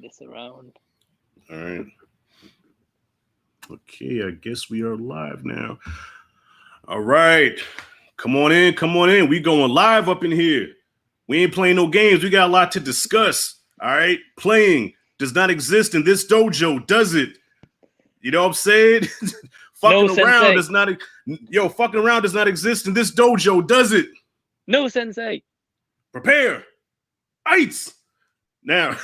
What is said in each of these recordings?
this around. All right. Okay, I guess we are live now. All right. Come on in. Come on in. We going live up in here. We ain't playing no games. We got a lot to discuss. All right. Playing does not exist in this dojo, does it? You know what I'm saying? Fucking around does not. Fucking around does not exist in this dojo, does it? No, sensei. Prepare. Ice. Now,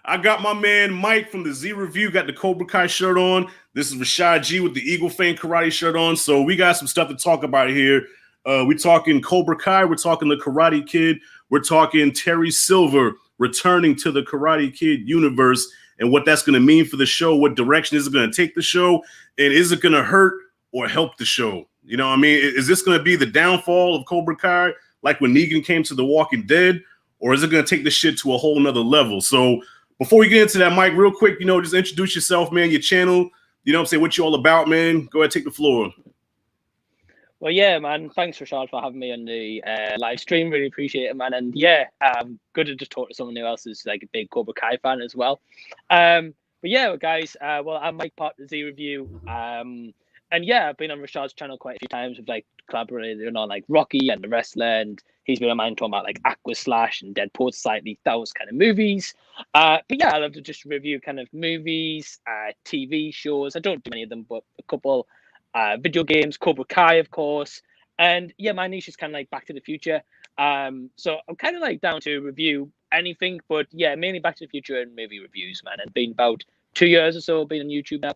I got my man Mike from the Z Review, got the Cobra Kai shirt on. This is Rashad G with the Eagle Fang Karate shirt on. So we got some stuff to talk about here. We're talking Cobra Kai. We're talking the Karate Kid. We're talking Terry Silver returning to the Karate Kid universe and what that's going to mean for the show. What direction is it going to take the show? And is it going to hurt or help the show? You know what I mean? Is this going to be the downfall of Cobra Kai like when Negan came to The Walking Dead? Or is it going to take this shit to a whole nother level? So before we get into that, Mike, real quick, just introduce yourself, man, your channel, what you all about, man. Go ahead, take the floor. Well, yeah, man, thanks, Rashad, for having me on the live stream. Really appreciate it, man. And yeah, good to just talk to someone who else is like a big Cobra Kai fan as well. But yeah, guys, I'm Mike, part of the Z Review. And yeah, I've been on Rashad's channel quite a few times with like collaborating on like Rocky and The Wrestler, and he's been on mine talking about like Aqua Slash and Dead Poet Society, those kind of movies. But yeah, I love to just review kind of movies, TV shows. I don't do many of them, but a couple. Video games, Cobra Kai, of course. And yeah, my niche is kind of like Back to the Future. So I'm kind of like down to review anything, but yeah, mainly Back to the Future and movie reviews, man. And been about 2 years or so been on YouTube now.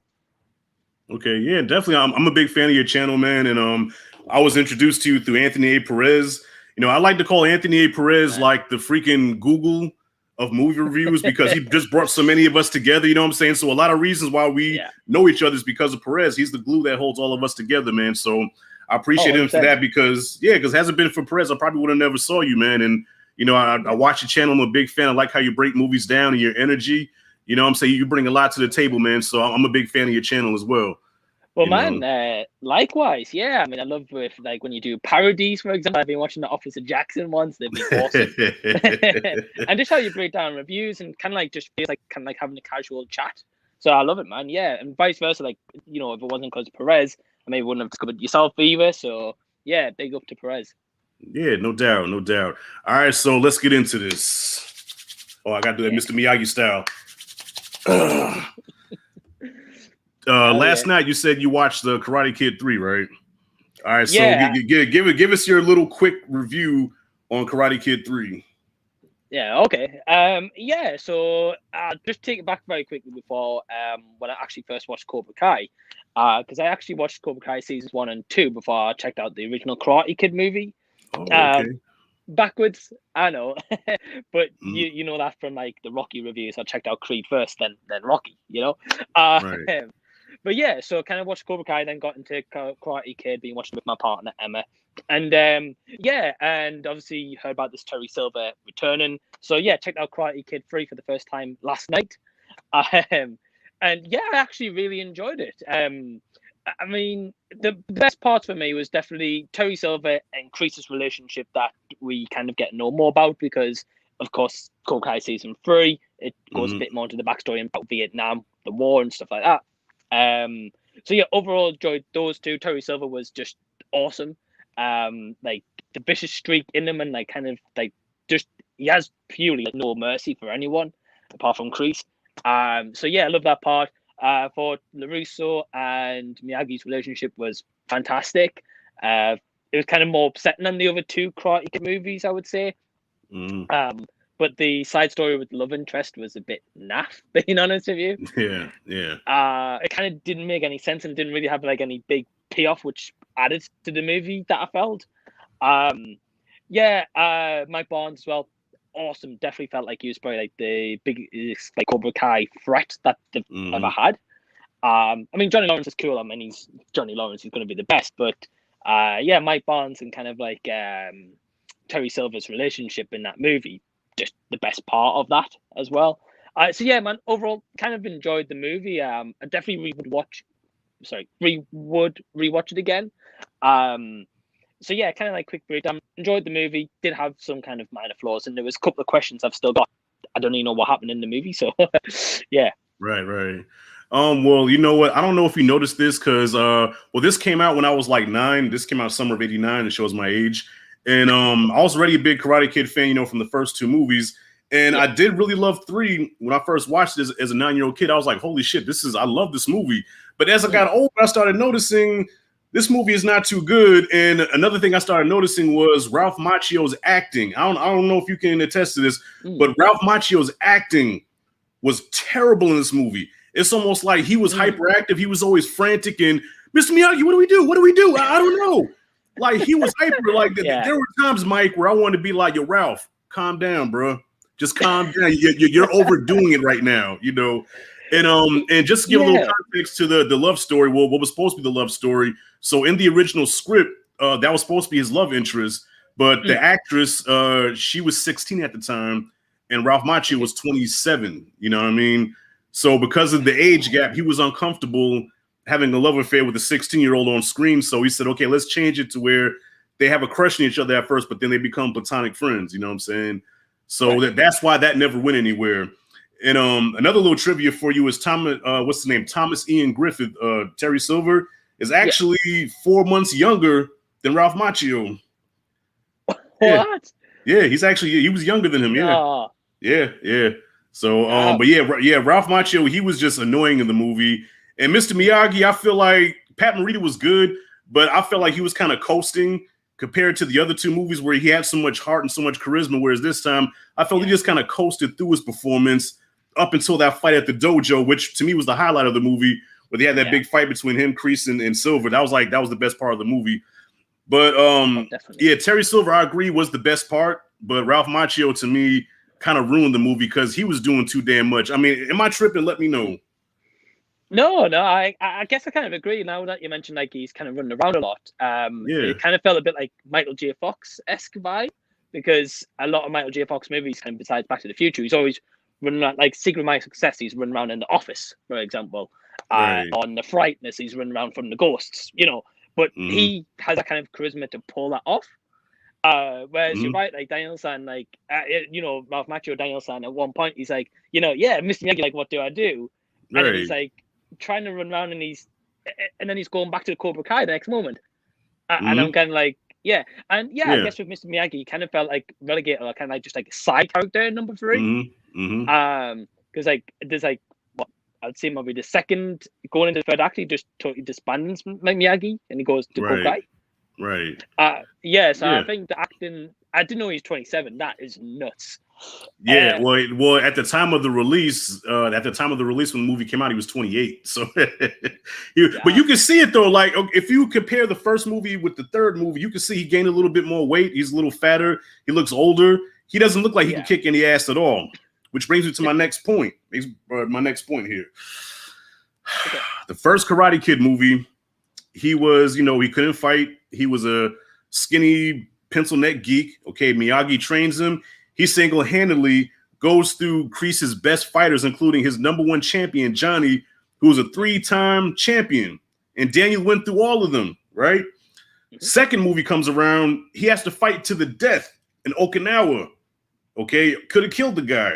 Okay, yeah, definitely. I'm a big fan of your channel, man, and I was introduced to you through Anthony A. Perez. I like to call Anthony A. Perez like the freaking Google of movie reviews because he just brought so many of us together. You know what I'm saying? So a lot of reasons why we know each other is because of Perez. He's the glue that holds all of us together, man. So I appreciate him for that because hasn't been for Perez, I probably would have never saw you, man. And I watch your channel. I'm a big fan. I like how you break movies down and your energy. You know what I'm saying? You bring a lot to the table, man. So I'm a big fan of your channel as well. Well, man, likewise. Yeah. I mean, I love if like when you do parodies, for example. I've been watching The Officer Jackson once. They've been awesome. And just how you break down reviews and kind of like just feels like kind of like having a casual chat. So I love it, man. Yeah. And vice versa. Like, if it wasn't because of Perez, I maybe wouldn't have discovered yourself either. So yeah, big up to Perez. Yeah, no doubt. No doubt. All right. So let's get into this. Oh, I got to do that Mr. Miyagi style. Last night you said you watched the Karate Kid 3, right? All right, so give us your little quick review on Karate Kid 3. Yeah, okay. So I'll just take it back very quickly before when I actually first watched Cobra Kai. Because I actually watched Cobra Kai seasons 1 and 2 before I checked out the original Karate Kid movie. Oh, okay. Backwards, I know. But you know that from like the Rocky reviews. I checked out Creed first, then Rocky, Right. But yeah, so kind of watched Cobra Kai, then got into Karate Kid, been watching with my partner Emma, and and obviously you heard about this Terry Silver returning. So yeah, checked out Karate Kid 3 for the first time last night, and yeah, I actually really enjoyed it. I mean, the best part for me was definitely Terry Silver and Kreese's relationship that we kind of get to know more about because, of course, Cobra Kai season 3 it goes a bit more into the backstory about Vietnam, the war, and stuff like that. So yeah, overall enjoyed those two. Terry Silver was just awesome. Like the vicious streak in him, and like kind of like just he has purely like no mercy for anyone apart from Kreese. So yeah, I love that part. For LaRusso and Miyagi's relationship was fantastic. It was kind of more upsetting than the other two Karate Kid movies, I would say. But the side story with the love interest was a bit naff, being honest with you. Yeah. It kind of didn't make any sense and didn't really have like any big payoff, which added to the movie that I felt. Mike Barnes as well, awesome. Definitely felt like he was probably like the biggest like Cobra Kai threat that they've ever had. I mean, Johnny Lawrence is cool. I mean, he's Johnny Lawrence. He's going to be the best. But Mike Barnes and kind of like Terry Silver's relationship in that movie, just the best part of that as well. So yeah, man, overall kind of enjoyed the movie. I definitely rewatch it again. So yeah, kind of like quick breakdown. Enjoyed the movie. Did have some kind of minor flaws, and there was a couple of questions I've still got I don't even know what happened in the movie. So yeah. Right. Well, you know what? I don't know if you noticed this because this came out when I was like 9. This came out summer of '89. It shows my age. And I was already a big Karate Kid fan, from the first 2 movies. And I did really love 3 when I first watched it as a 9-year-old kid. I was like, holy shit, I love this movie. But as I got older, I started noticing this movie is not too good. And another thing I started noticing was Ralph Macchio's acting. I don't know if you can attest to this, but Ralph Macchio's acting was terrible in this movie. It's almost like he was hyperactive. He was always frantic and Mr. Miyagi, what do we do? What do we do? I don't know. Like he was hyper. Like there were times, Mike, where I wanted to be like, yo, Ralph, calm down, bro. Just calm down. You're overdoing it right now, And just to give a little context to the love story, well, what was supposed to be the love story. So in the original script, that was supposed to be his love interest, but the actress, she was 16 at the time, and Ralph Macchio was 27. You know what I mean? So because of the age gap, he was uncomfortable having a love affair with a 16-year-old on screen. So he said, okay, let's change it to where they have a crush on each other at first, but then they become platonic friends. You know what I'm saying? So that's why that never went anywhere. And another little trivia for you is what's his name? Thomas Ian Griffith, Terry Silver, is actually 4 months younger than Ralph Macchio. What? Yeah, he was younger than him. No. Yeah. So, but Ralph Macchio, he was just annoying in the movie. And Mr. Miyagi, I feel like Pat Morita was good, but I felt like he was kind of coasting compared to the other 2 movies where he had so much heart and so much charisma. Whereas this time, I felt he just kind of coasted through his performance up until that fight at the dojo, which to me was the highlight of the movie, where they had that big fight between him, Kreese, and Silver. That was the best part of the movie. But Terry Silver, I agree, was the best part. But Ralph Macchio, to me, kind of ruined the movie because he was doing too damn much. I mean, am I tripping? Let me know. No, I guess I kind of agree. Now that you mentioned like he's kind of running around a lot, it kind of felt a bit like Michael J. Fox-esque vibe, because a lot of Michael J. Fox movies, kind of besides Back to the Future, he's always running around, like Secret of My Success, he's running around in the office, for example. On The Frighteners, he's running around from the ghosts, but he has that kind of charisma to pull that off. Whereas you're right, like Daniel-san, like, Ralph Macchio Daniel-san, at one point, he's like, Mr. Miyagi, like, what do I do? And then he's like, trying to run around, and then he's going back to the Cobra Kai the next moment, and I'm kind of like, I guess with Mr. Miyagi, he kind of felt like relegated, or kind of like just like a side character in number 3, because like there's like what I'd say maybe the second going into the third act, he just totally disbands Miyagi and he goes to Cobra Kai. Right. So I think the acting, I didn't know he's 27. That is nuts. Yeah, well, at the time of the release, when the movie came out, he was 28. So, but you can see it though. Like, if you compare the first movie with the third movie, you can see he gained a little bit more weight. He's a little fatter. He looks older. He doesn't look like he can kick any ass at all. Which brings me to my next point. My next point here. Okay. The first Karate Kid movie, he was, he couldn't fight. He was a skinny pencil neck geek. Okay, Miyagi trains him. He single-handedly goes through Kreese's best fighters, including his number 1 champion, Johnny, who was a 3-time champion. And Daniel went through all of them, right? Second movie comes around, he has to fight to the death in Okinawa. Okay, could have killed the guy.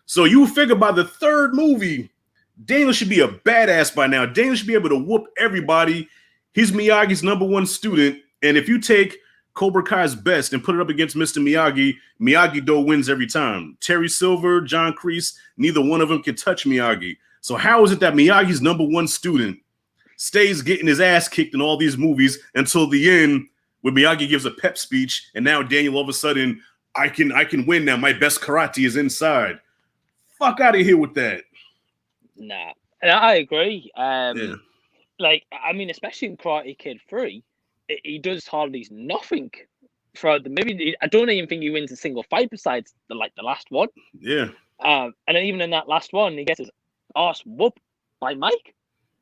So you figure by the third movie, Daniel should be a badass by now. Daniel should be able to whoop everybody. He's Miyagi's number 1 student. And if you take Cobra Kai's best and put it up against Mr. Miyagi, Miyagi-Do wins every time. Terry Silver, John Kreese, neither one of them can touch Miyagi. So how is it that Miyagi's number 1 student stays getting his ass kicked in all these movies until the end, when Miyagi gives a pep speech, and now Daniel all of a sudden, I can win now. My best karate is inside. Fuck out of here with that. Nah, I agree. Like, I mean, especially in Karate Kid 3, he does hardly nothing throughout the movie. I don't even think he wins a single fight besides the last one. Yeah. And then even in that last one, he gets his ass whooped by Mike.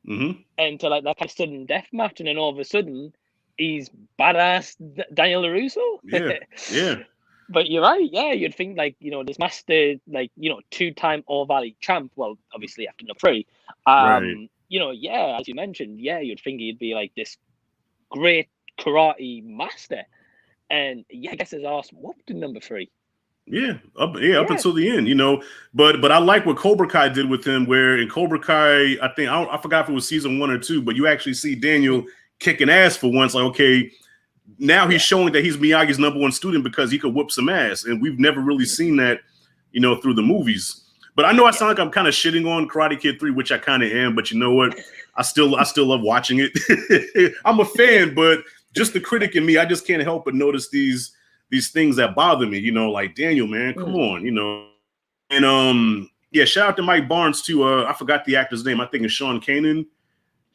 And to like that kind of sudden death match, and then all of a sudden he's badass Daniel LaRusso. Yeah. But you're right. Yeah, you'd think this master, 2-time All Valley champ. Well, obviously after number 3. Right. As you mentioned, you'd think he'd be like this great karate master, and I guess his ass whooped in number 3. Up until the end, But I like what Cobra Kai did with him, where in Cobra Kai, I forgot if it was season 1 or 2, but you actually see Daniel kicking ass for once. Like, okay, now he's showing that he's Miyagi's #1 student because he could whoop some ass, and we've never really seen that, through the movies. But I know I sound like I'm kind of shitting on Karate Kid 3, which I kind of am. But you know what? I still love watching it. I'm a fan, but just the critic in me, I just can't help but notice these things that bother me. Like Daniel, man, come on, And shout out to Mike Barnes too. I forgot the actor's name. I think it's Sean Kanan.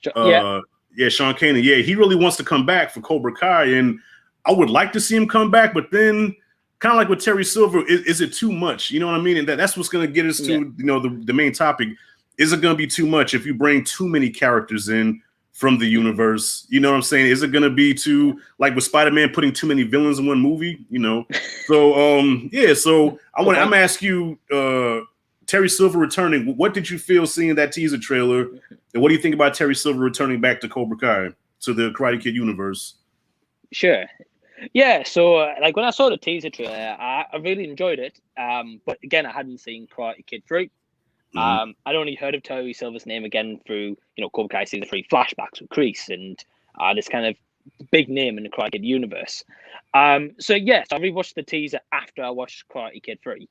Sean Kanan. Yeah, he really wants to come back for Cobra Kai, and I would like to see him come back, but then kind of like with Terry Silver, is it too much? You know what I mean? And that's what's going to get us to the main topic. Is it going to be too much if you bring too many characters in from the universe? You know what I'm saying? Is it going to be too, like with Spider-Man putting too many villains in one movie? So So I'm gonna ask you, Terry Silver returning. What did you feel seeing that teaser trailer, and what do you think about Terry Silver returning back to Cobra Kai, to the Karate Kid universe? Sure. Yeah, so like when I saw the teaser trailer, I really enjoyed it. But again, I hadn't seen Karate Kid 3. I'd only heard of Terry Silver's name again through, Cobra Kai season 3 flashbacks with Kreese and this kind of big name in the Karate Kid universe. So yes, I rewatched the teaser after I watched Karate Kid 3,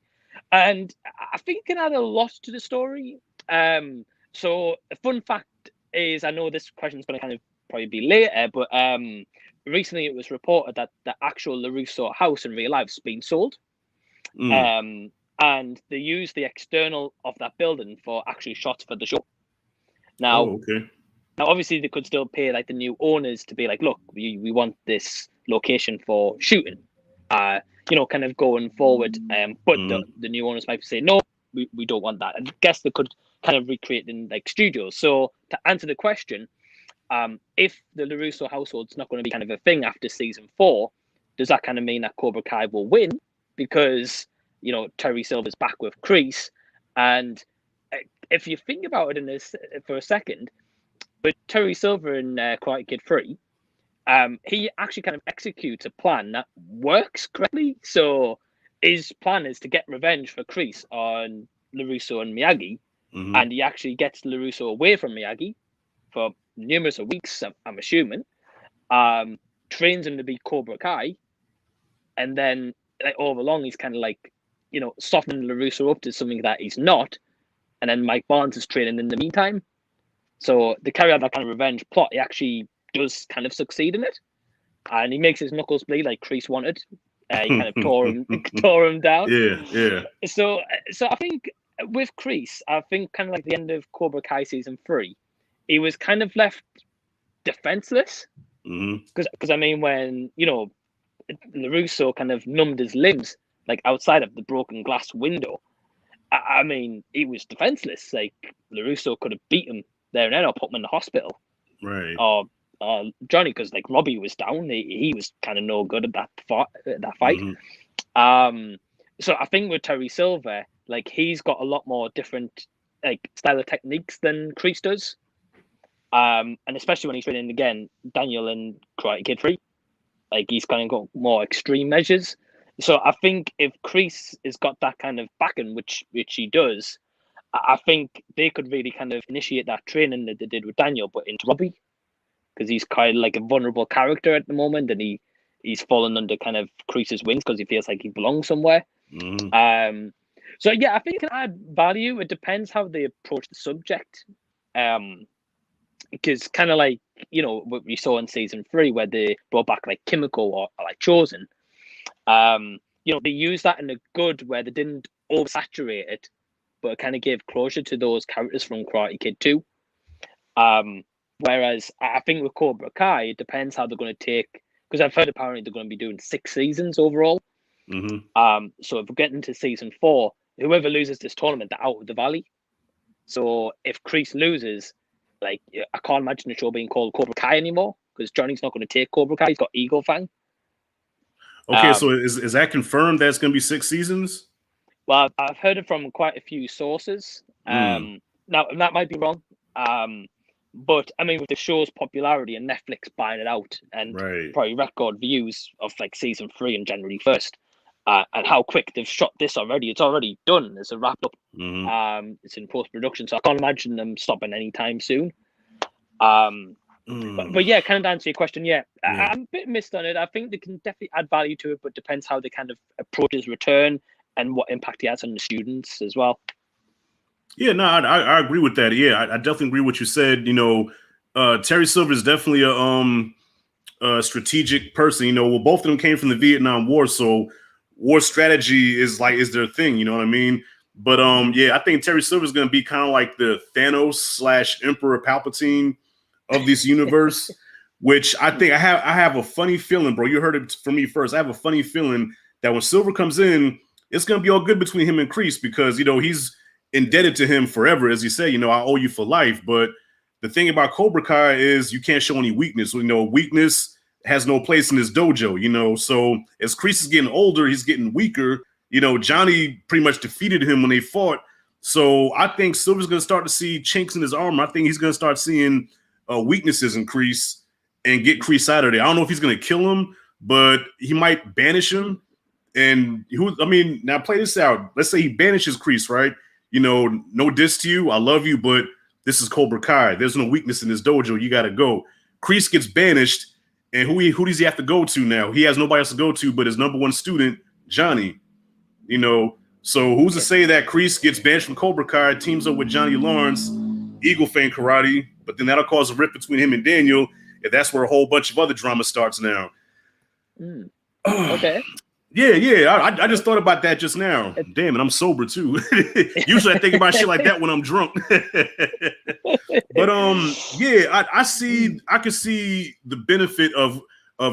and I think it had a lot to the story. So a fun fact is, I know this question is going to kind of probably be later, but recently it was reported that the actual LaRusso house in real life has been sold. And they used the external of that building for actually shots for the show. Now, now obviously they could still pay like the new owners to be like, look, we want this location for shooting, kind of going forward. But the new owners might say, no, we don't want that. I guess they could kind of recreate in like studios. So to answer the question, if the LaRusso household's not going to be kind of a thing after season 4, does that kind of mean that Cobra Kai will win? Because, Terry Silver's back with Kreese. And if you think about it in this for a second, with Terry Silver in Karate Kid 3, he actually kind of executes a plan that works correctly. So his plan is to get revenge for Kreese on LaRusso and Miyagi. And he actually gets LaRusso away from Miyagi for numerous weeks, I'm assuming, trains him to be Cobra Kai, and then like all along he's kind of like, softening LaRusso up to something that he's not, and then Mike Barnes is training in the meantime. So to carry out that kind of revenge plot, he actually does kind of succeed in it, and he makes his knuckles bleed like Kreese wanted. He kind of tore him down. Yeah. So I think with Kreese, I think kind of like the end of Cobra Kai season 3, he was kind of left defenseless. Because I mean, when LaRusso kind of numbed his limbs like outside of the broken glass window, I mean, he was defenseless. Like LaRusso could have beat him there and then, or put him in the hospital, right? Or Johnny, because like Robbie was down, he was kind of no good at that fight. So I think with Terry Silver, like he's got a lot more different like style of techniques than Kreese does. And especially when he's training again, Daniel and Karate Kid 3, like he's kind of got more extreme measures. So I think if Kreese has got that kind of backing, which he does, I think they could really kind of initiate that training that they did with Daniel, but into Robbie, because he's kind of like a vulnerable character at the moment, and he's fallen under kind of Kreese's wings because he feels like he belongs somewhere. So yeah, I think it can add value. It depends how they approach the subject. Because kind of like, what we saw in season 3 where they brought back like Kimiko or like Chosen, they used that in a good where they didn't oversaturate it, but it kind of gave closure to those characters from Karate Kid 2. Whereas I think with Cobra Kai, it depends how they're going to take, because I've heard apparently they're going to be doing 6 seasons overall. So if we get into season 4, whoever loses this tournament, they're out of the valley. So if Kreese loses, like, I can't imagine the show being called Cobra Kai anymore, because Johnny's not going to take Cobra Kai. He's got Eagle Fang. Okay, so is that confirmed that it's going to be 6 seasons? Well, I've heard it from quite a few sources. Now, that might be wrong. But, I mean, with the show's popularity and Netflix buying it out and probably record views of, like, season 3 on January 1st, and how quick they've shot this already. It's already done. It's a wrapped up. Mhm. It's in post production, so I can't imagine them stopping anytime soon. But yeah, kind of to answer your question, yeah. I'm a bit missed on it. I think they can definitely add value to it, but depends how they kind of approach his return and what impact he has on the students as well. Yeah, no, I agree with that. Yeah, I definitely agree with what you said. You know, Terry Silver is definitely a strategic person. You know, well, both of them came from the Vietnam War, so war strategy is their thing. You know what I mean? But yeah, I think Terry Silver is going to be kind of like the Thanos / Emperor Palpatine of this universe. Which I think I have a funny feeling, bro. You heard it from me first. I have a funny feeling that when Silver comes in, it's going to be all good between him and Kreese because, you know, he's indebted to him forever. As you say, you know, I owe you for life. But the thing about Cobra Kai is you can't show any weakness. You know, weakness has no place in his dojo, you know. So as Kreese is getting older, he's getting weaker. You know, Johnny pretty much defeated him when they fought. So I think Silver's going to start to see chinks in his armor. I think he's going to start seeing weaknesses in Kreese and get Kreese out of there. I don't know if he's going to kill him, but he might banish him. And now play this out. Let's say he banishes Kreese, right? You know, no diss to you. I love you, but this is Cobra Kai. There's no weakness in this dojo. You got to go. Kreese gets banished, and who does he have to go to now? He has nobody else to go to but his number one student, Johnny. You know, so who's to say that Kreese gets banished from Cobra Kai, teams up with Johnny Lawrence, Eagle Fang Karate, but then that'll cause a rift between him and Daniel, and that's where a whole bunch of other drama starts now. Okay. Yeah. I just thought about that just now. Damn it, I'm sober too. Usually I think about shit like that when I'm drunk. But yeah, I could see the benefit of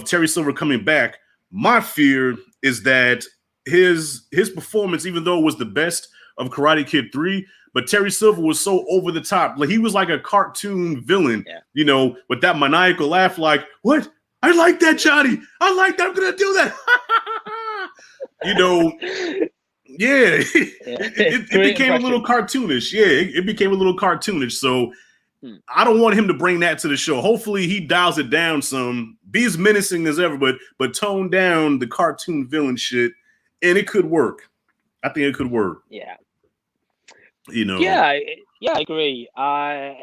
Terry Silver coming back. My fear is that his performance, even though it was the best of Karate Kid 3, but Terry Silver was so over the top. Like he was like a cartoon villain, you know, with that maniacal laugh, like, what? I like that, Johnny. I like that. I'm gonna do that. You know, yeah. It became a little cartoonish. Yeah, it became a little cartoonish. So I don't want him to bring that to the show. Hopefully he dials it down some, be as menacing as ever, but tone down the cartoon villain shit, and it could work. I think it could work. Yeah. You know. Yeah, I agree. I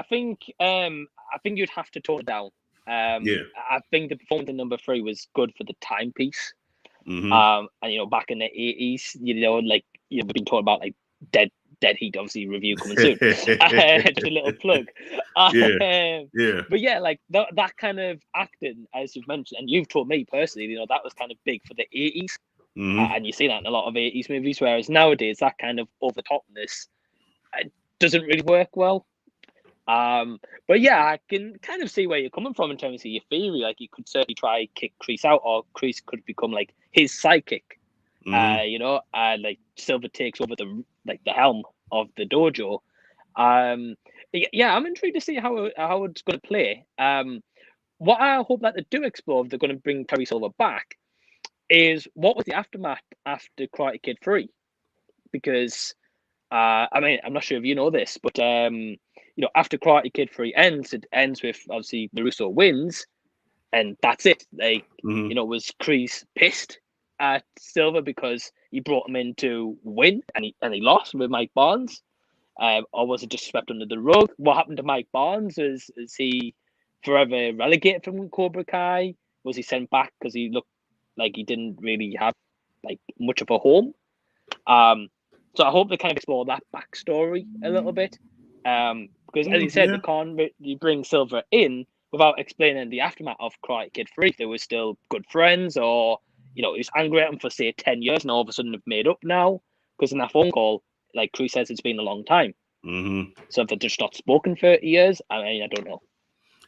think you'd have to tone it down. I think the performance in number 3 was good for the timepiece. And you know, back in the 80s, you know, like you've been talking about like Dead Heat, obviously review coming soon. Just a little plug. But yeah, like that kind of acting, as you've mentioned, and you've told me personally, you know, that was kind of big for the 80s. And you see that in a lot of 80s movies, whereas nowadays that kind of over the topness doesn't really work well. But yeah, I can kind of see where you're coming from in terms of your theory. Like you could certainly try kick Kreese out, or Kreese could become like his sidekick. You know, like Silver takes over the helm of the dojo. Yeah, I'm intrigued to see how it's going to play. What I hope that they do explore, if they're going to bring Terry Silver back, is what was the aftermath after Karate Kid 3? Because I mean, I'm not sure if you know this, but you know, after Karate Kid 3 ends, it ends with obviously Russo wins, and that's it. Like, you know, was Kreese pissed at Silver because he brought him in to win and he lost with Mike Barnes? Or was it just swept under the rug? What happened to Mike Barnes? Is he forever relegated from Cobra Kai? Was he sent back because he looked like he didn't really have like much of a home? So I hope they kind of explore that backstory a little bit. Because as you said, they can't you bring Silver in without explaining the aftermath of Karate Kid 3. If they were still good friends, or you know, he was angry at him for say 10 years and all of a sudden have made up now. Because in that phone call, like Kreese says, it's been a long time. So if they're just not spoken 30 years, I mean, I don't know.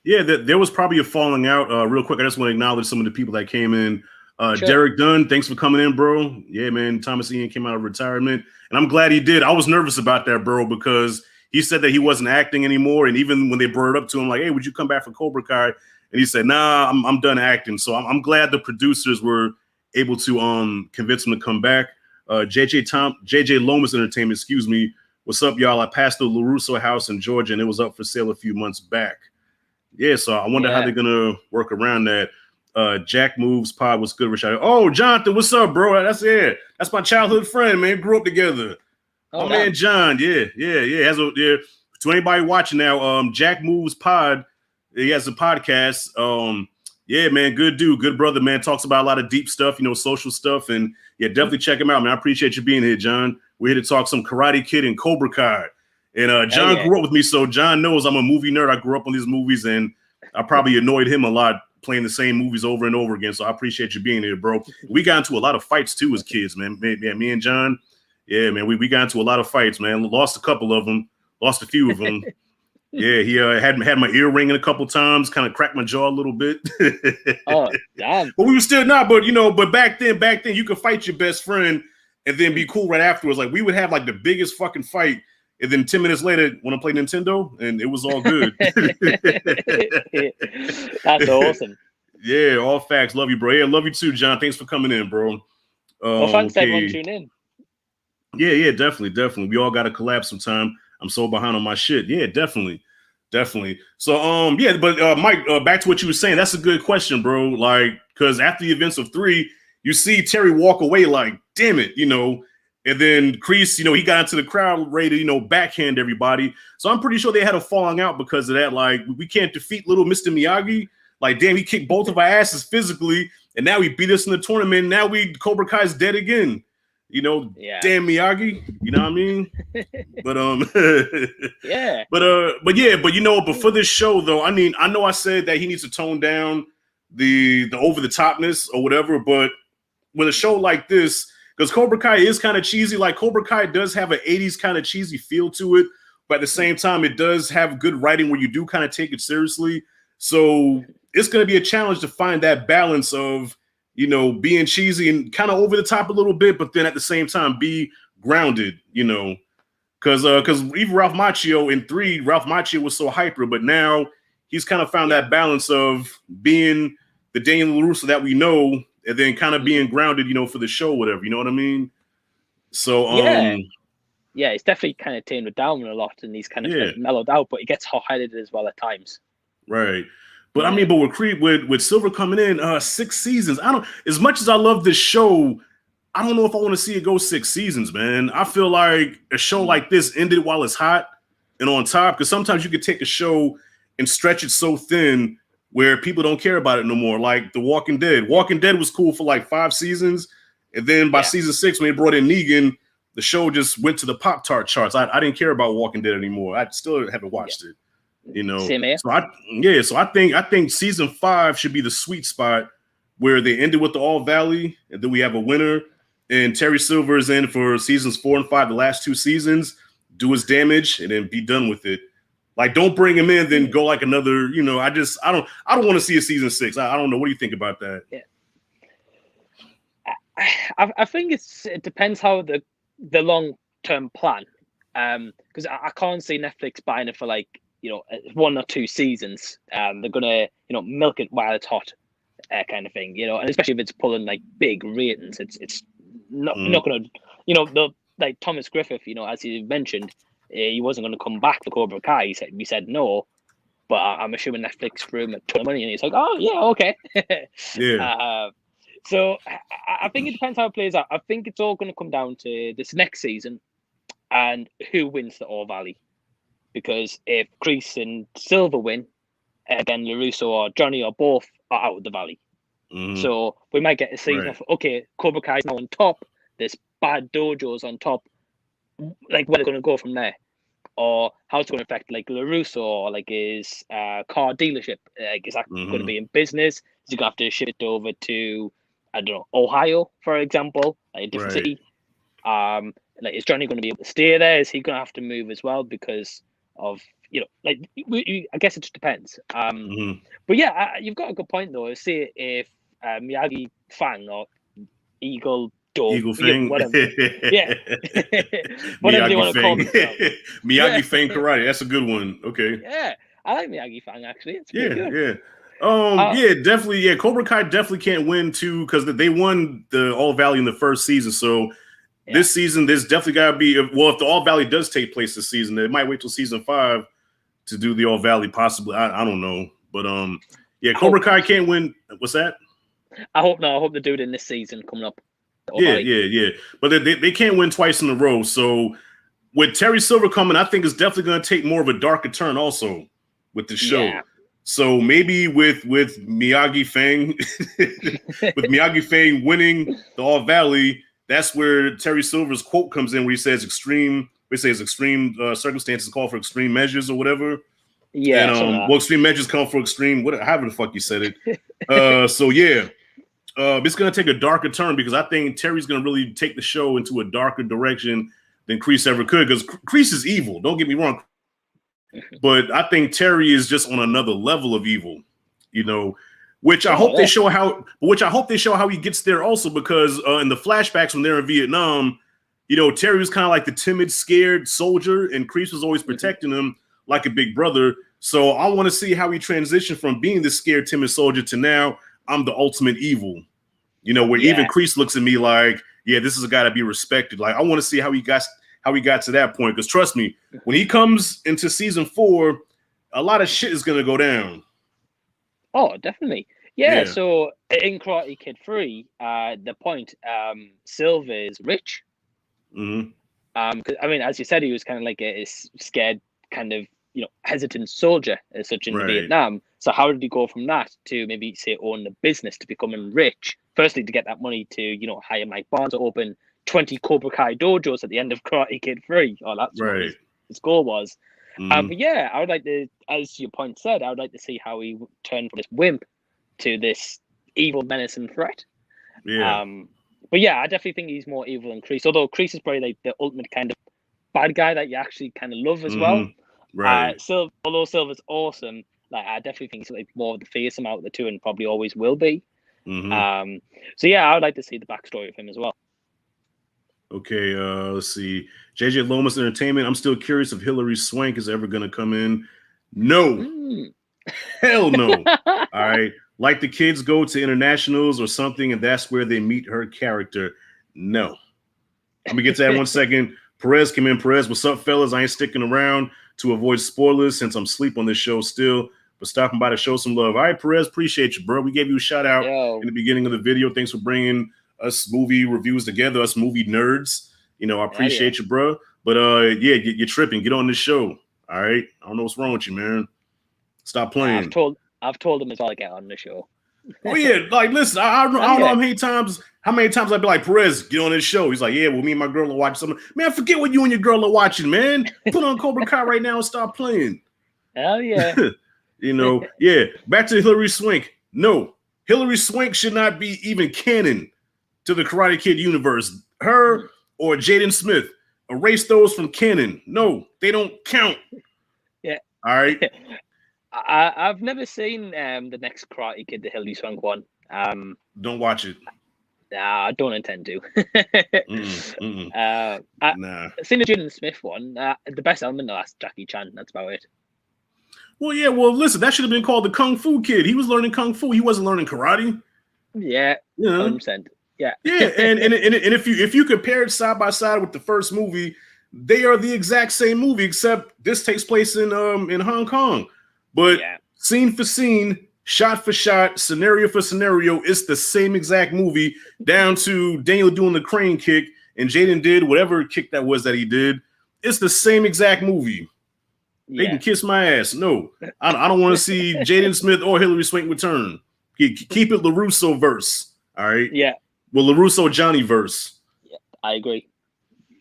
Yeah, there was probably a falling out. Real quick, I just want to acknowledge some of the people that came in. Sure. Derek Dunn, thanks for coming in, bro. Yeah, man, Thomas Ian came out of retirement, and I'm glad he did. I was nervous about that, bro, because he said that he wasn't acting anymore, and even when they brought it up to him, like, hey, would you come back for Cobra Kai? And he said, nah, I'm done acting. So I'm glad the producers were able to convince him to come back. JJ Lomas Entertainment, excuse me. What's up, y'all? I passed the LaRusso house in Georgia, and it was up for sale a few months back. Yeah, so I wonder how they're going to work around that. Jack Moves Pod. What's good, Rashad? Oh, Jonathan, what's up, bro? That's it. That's my childhood friend, man. Grew up together. Oh, man, John. Yeah. To anybody watching now, Jack Moves Pod. He has a podcast. Yeah, man, good dude, good brother, man. Talks about a lot of deep stuff, social stuff, and yeah, definitely check him out, man. I appreciate you being here, John. We're here to talk some Karate Kid and Cobra Kai. And John grew up with me, so John knows I'm a movie nerd. I grew up on these movies, and I probably annoyed him a lot playing the same movies over and over again. So I appreciate you being here, bro. We got into a lot of fights too as kids, man. Me and John, yeah, man, we got into a lot of fights, man. Lost a couple of them, lost a few of them. Yeah, he had my ear ringing a couple times, kind of cracked my jaw a little bit. Oh, damn. But we were still not. But back then, you could fight your best friend and then be cool right afterwards. Like we would have like the biggest fucking fight, and then 10 minutes later, want to play Nintendo, and it was all good. That's awesome. Yeah, all facts. Love you, bro. Yeah, love you too, John. Thanks for coming in, bro. Well, thanks everyone tuning in. Yeah, definitely. We all got to collab sometime. I'm so behind on my shit. Yeah, definitely. So, Mike, back to what you were saying. That's a good question, bro. Like, because after the events of 3, you see Terry walk away like, damn it, and then Kreese, he got into the crowd ready to, backhand everybody. So I'm pretty sure they had a falling out because of that. Like, we can't defeat little Mr. Miyagi. Like, damn, he kicked both of our asses physically, and now he beat us in the tournament. Now Cobra Kai's dead again. Damn Miyagi, you know what I mean? But yeah. But for this show though, I mean, I know I said that he needs to tone down the over the topness or whatever, but with a show like this, because Cobra Kai is kind of cheesy, like Cobra Kai does have an 80s kind of cheesy feel to it, but at the same time, it does have good writing where you do kind of take it seriously. So it's going to be a challenge to find that balance of being cheesy and kind of over the top a little bit, but then at the same time be grounded, because even Ralph Macchio in 3, Ralph Macchio was so hyper, but now he's kind of found that balance of being the Daniel LaRusso that we know, and then kind of being grounded, for the show, whatever, you know what I mean? So yeah, it's definitely kind of tamed it down a lot, and he's kind of mellowed out, but he gets hot-headed as well at times. Right. But I mean, with Silver coming in 6 seasons, as much as I love this show, I don't know if I want to see it go 6 seasons, man. I feel like a show like this ended while it's hot and on top, because sometimes you could take a show and stretch it so thin where people don't care about it no more. Like The Walking Dead. Walking Dead was cool for like 5 seasons, and then by season 6, when they brought in Negan, the show just went to the Pop-Tart charts. I didn't care about Walking Dead anymore. I still haven't watched it. Same here. So I think season 5 should be the sweet spot where they ended with the All Valley, and then we have a winner, and Terry Silver is in for seasons 4 and 5, the last 2 seasons, do his damage, and then be done with it. Like, don't bring him in, then go like another. I don't want to see a season 6. I don't know. What do you think about that? Yeah, I think it depends how the long term plan, because I can't see Netflix buying it for like 1 or 2 seasons. They're gonna milk it while it's hot, kind of thing. And especially if it's pulling like big ratings, it's not gonna like Thomas Griffith. As you mentioned, he wasn't gonna come back for Cobra Kai. He said no, but I'm assuming Netflix threw him a ton of money, and he's like, oh yeah, okay. Yeah. So I think it depends how it plays out. I think it's all going to come down to this next season and who wins the All Valley. Because if Kreese and Silver win, again, LaRusso or Johnny or both are out of the Valley. Mm-hmm. So we might get a season of, okay, Cobra Kai is now on top. There's bad dojos on top. Like, where they're going to go from there? Or how it's going to affect, like, LaRusso or, like, his car dealership. Like, is that going to be in business? Is he going to have to ship it over to, I don't know, Ohio, for example, like a different city? Like, is Johnny going to be able to stay there? Is he going to have to move as well because of, like, I guess it just depends. But yeah, you've got a good point though. Say if Miyagi Fang or Eagle Fang, whatever, whatever you want to call themselves. Miyagi Fang Karate, that's a good one. Okay. Yeah, I like Miyagi Fang actually. It's pretty good. Definitely. Yeah, Cobra Kai definitely can't win too because they won the All Valley in the first season. So this season, there's definitely got to be. Well, if the All Valley does take place this season, they might wait till season 5 to do the All Valley. Possibly, I don't know. But Cobra Kai can't win. What's that? I hope not. I hope they do it in this season coming up. Yeah. But they can't win twice in a row. So with Terry Silver coming, I think it's definitely going to take more of a darker turn also with the show. Yeah. So maybe with Miyagi Fang, with Miyagi Fang winning the All Valley, that's where Terry Silver's quote comes in, where he says extreme circumstances call for extreme measures or whatever. Yeah. And extreme measures call for extreme, however the fuck you said it. So yeah. It's going to take a darker turn because I think Terry's going to really take the show into a darker direction than Kreese ever could. Because Kreese is evil. Don't get me wrong. But I think Terry is just on another level of evil, which I hope they show how he gets there also, because in the flashbacks when they're in Vietnam, Terry was kind of like the timid, scared soldier, and Kreese was always protecting him like a big brother. So I want to see how he transitioned from being this scared, timid soldier to now I'm the ultimate evil, where even Kreese looks at me like, yeah, this is a guy to be respected. Like, I want to see how he got to that point. Because trust me, when he comes into season 4, a lot of shit is going to go down. Oh, definitely. Yeah. So in Karate Kid 3, the point, Silver is rich. Mm-hmm. I mean, as you said, he was kind of like a scared, kind of, hesitant soldier as such in Vietnam. So how did he go from that to maybe say own a business to becoming rich? Firstly, to get that money to, hire Mike Barnes to open 20 Cobra Kai dojos at the end of Karate Kid 3. Oh, that's what his goal was. Mm-hmm. But yeah, I would like to, as your point said, I would like to see how he turned from this wimp to this evil menacing threat. Yeah. But yeah, I definitely think he's more evil than Kreese. Although Kreese is probably like the ultimate kind of bad guy that you actually kind of love as well. Right. Although Silver's awesome, like I definitely think he's like more of the fearsome out of the two, and probably always will be. Mm-hmm. So yeah, I would like to see the backstory of him as well. Okay, let's see. JJ Lomas Entertainment. I'm still curious if Hilary Swank is ever going to come in. No. Hell no. All right. Like the kids go to internationals or something, and that's where they meet her character. No. I'm going to get to that in 1 second. Perez came in. Perez, what's up, fellas? I ain't sticking around to avoid spoilers since I'm asleep on this show still, but stopping by to show some love. All right, Perez, appreciate you, bro. We gave you a shout out in the beginning of the video. Thanks for bringing us movie reviews together, us movie nerds. I appreciate you, bro. But yeah, you're tripping. Get on this show. All right. I don't know what's wrong with you, man. Stop playing. I've told him as well to get on the show. Oh yeah, like listen, I don't know how many times I'd be like, Perez, get on this show. He's like, yeah, well, me and my girl are watching something. Man, forget what you and your girl are watching, man. Put on Cobra Kai right now and stop playing. Hell yeah. Yeah. Back to Hilary Swank. No, Hilary Swank should not be even canon to the Karate Kid universe. Her or Jaden Smith, erase those from canon. No, they don't count. Yeah. All right. I've never seen the next Karate Kid, the Hilary Swank one. Don't watch it. I don't intend to. Nah. I've seen the Jaden Smith one. The best element of that's Jackie Chan. That's about it. Well, yeah. Well, listen, that should have been called the Kung Fu Kid. He was learning Kung Fu. He wasn't learning karate. Yeah. 100%. Yeah. Yeah. And if you compare it side by side with the first movie, they are the exact same movie, except this takes place in Hong Kong. But scene for scene, shot for shot, scenario for scenario, it's the same exact movie, down to Daniel doing the crane kick and Jaden did whatever kick that was that he did. It's the same exact movie. They can kiss my ass. No, I don't want to see Jaden Smith or Hilary Swank return. Keep it LaRusso verse. All right. Yeah. Well, LaRusso Johnny verse. Yeah, I agree.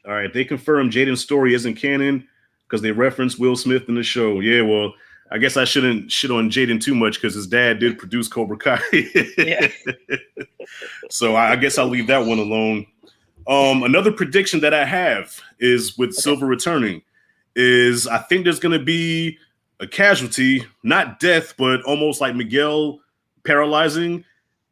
All right. They confirm Jaden's story isn't canon because they referenced Will Smith in the show. Yeah. Well, I guess I shouldn't shit on Jaden too much because his dad did produce Cobra Kai. Yeah. So I guess I'll leave that one alone. Another prediction that I have is with Silver returning is I think there's going to be a casualty, not death, but almost like Miguel paralyzing.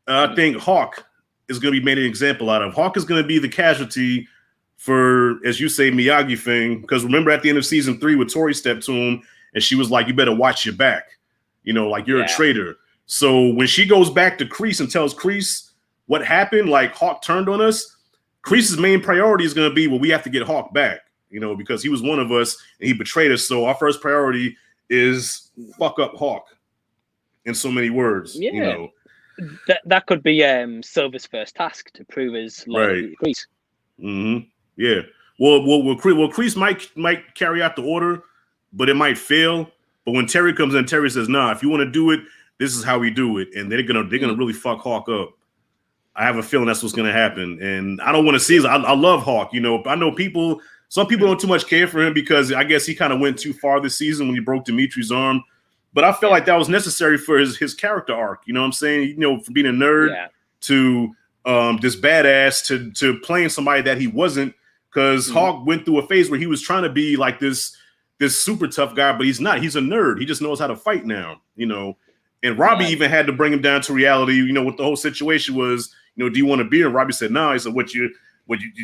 I think Hawk is going to be made an example out of. Hawk is going to be the casualty for, as you say, Miyagi thing. Because remember at the end of season 3 when Tori stepped to him and she was like, you better watch your back. Like you're a traitor. So when she goes back to Kreese and tells Kreese what happened, like Hawk turned on us, Kreese's main priority is going to be, well, we have to get Hawk back, because he was one of us and he betrayed us. So our first priority is fuck up Hawk in so many words, that could be Silver's first task to prove his loyalty to Kreese. Mm-hmm. Yeah. Well, Kreese might carry out the order, but it might fail. But when Terry comes in, Terry says, "Nah, if you want to do it, this is how we do it," and they're gonna really fuck Hawk up. I have a feeling that's what's gonna happen, and I don't want to see it. I love Hawk. You know, I know some people don't too much care for him because I guess he kind of went too far this season when he broke Dimitri's arm. But I felt like that was necessary for his character arc. You know what I'm saying? You know, from being a nerd to this badass to playing somebody that he wasn't. Because Hawk went through a phase where he was trying to be like this super tough guy, but he's not. He's a nerd. He just knows how to fight now, you know. And Robbie even had to bring him down to reality, you know, what the whole situation was, you know, do you want a beer? And Robbie said, no. He said, you're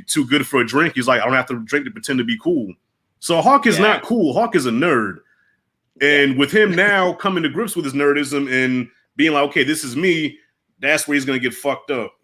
too good for a drink? He's like, I don't have to drink to pretend to be cool. So Hawk is not cool. Hawk is a nerd. And with him now coming to grips with his nerdism and being like, okay, this is me, that's where he's going to get fucked up.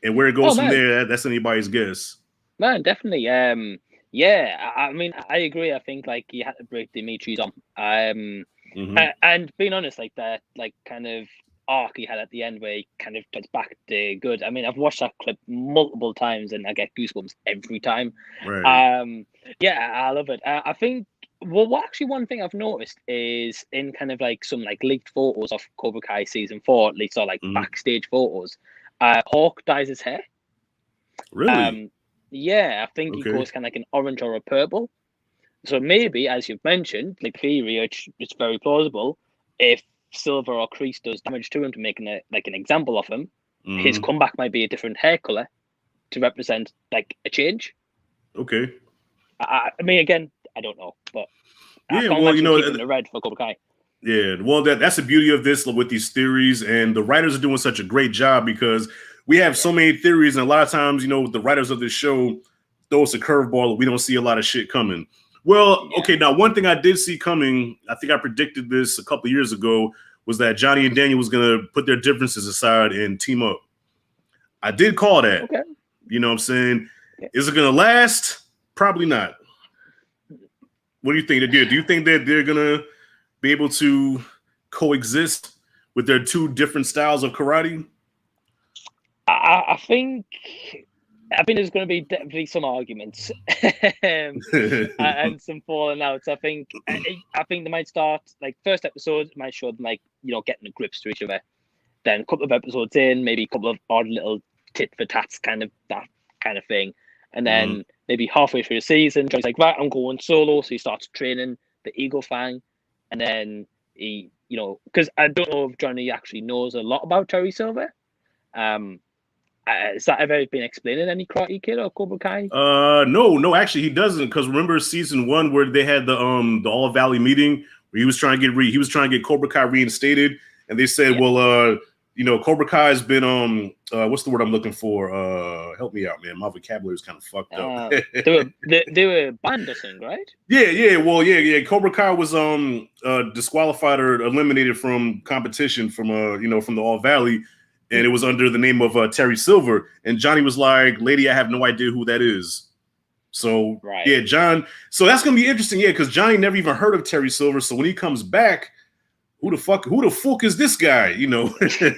And where it goes from there, that's anybody's guess. Man, definitely. I mean, I agree. I think like he had to break Dimitri's arm. And being honest, like that, like kind of arc he had at the end where he kind of turns back to good. I mean, I've watched that clip multiple times and I get goosebumps every time. Right. I love it. I think. Well, actually, one thing I've noticed is in kind of like some like leaked photos of Cobra Kai season 4, at least, or like backstage photos, Hawk dyes his hair. Really? I think he goes kind of like an orange or a purple. So maybe, as you've mentioned, like theory, it's very plausible. If Silver or Kreese does damage to him to make an example of him, his comeback might be a different hair color to represent like a change. Okay. I mean, again, I don't know, but you know, keeping the red for Cobra Kai. Yeah, well, that's the beauty of this with these theories, and the writers are doing such a great job because we have so many theories, and a lot of times, you know, the writers of this show throw us a curveball. We don't see a lot of shit coming. Well, okay, now one thing I did see coming, I think I predicted this a couple of years ago, was that Johnny and Daniel was going to put their differences aside and team up. I did call that. Okay. You know what I'm saying? Yeah. Is it going to last? Probably not. What do you think? Do you think that they're going to be able to coexist with their two different styles of karate? I think there's going to be definitely some arguments and some falling outs. I think they might start like first episode might show them like, you know, getting the grips to each other. Then a couple of episodes in, maybe a couple of odd little tit for tats that kind of thing. And then maybe halfway through the season, Johnny's like, right, I'm going solo. So he starts training the Eagle Fang. And then he, you know, because I don't know if Johnny actually knows a lot about Terry Silver. Has that ever been explained in any Karate Kid or Cobra Kai? No, actually he doesn't. Because remember season 1 where they had the All Valley meeting where he was trying to get Cobra Kai reinstated, and they said, well, you know, Cobra Kai has been what's the word I'm looking for? Help me out, man. My vocabulary is kind of fucked up. they were banned, I think, right? Yeah. Well, yeah. Cobra Kai was disqualified or eliminated from competition from from the All Valley, and it was under the name of Terry Silver. And Johnny was like, "Lady, I have no idea who that is." So yeah, John. So that's gonna be interesting, because Johnny never even heard of Terry Silver. So when he comes back, who the fuck is this guy? You know, it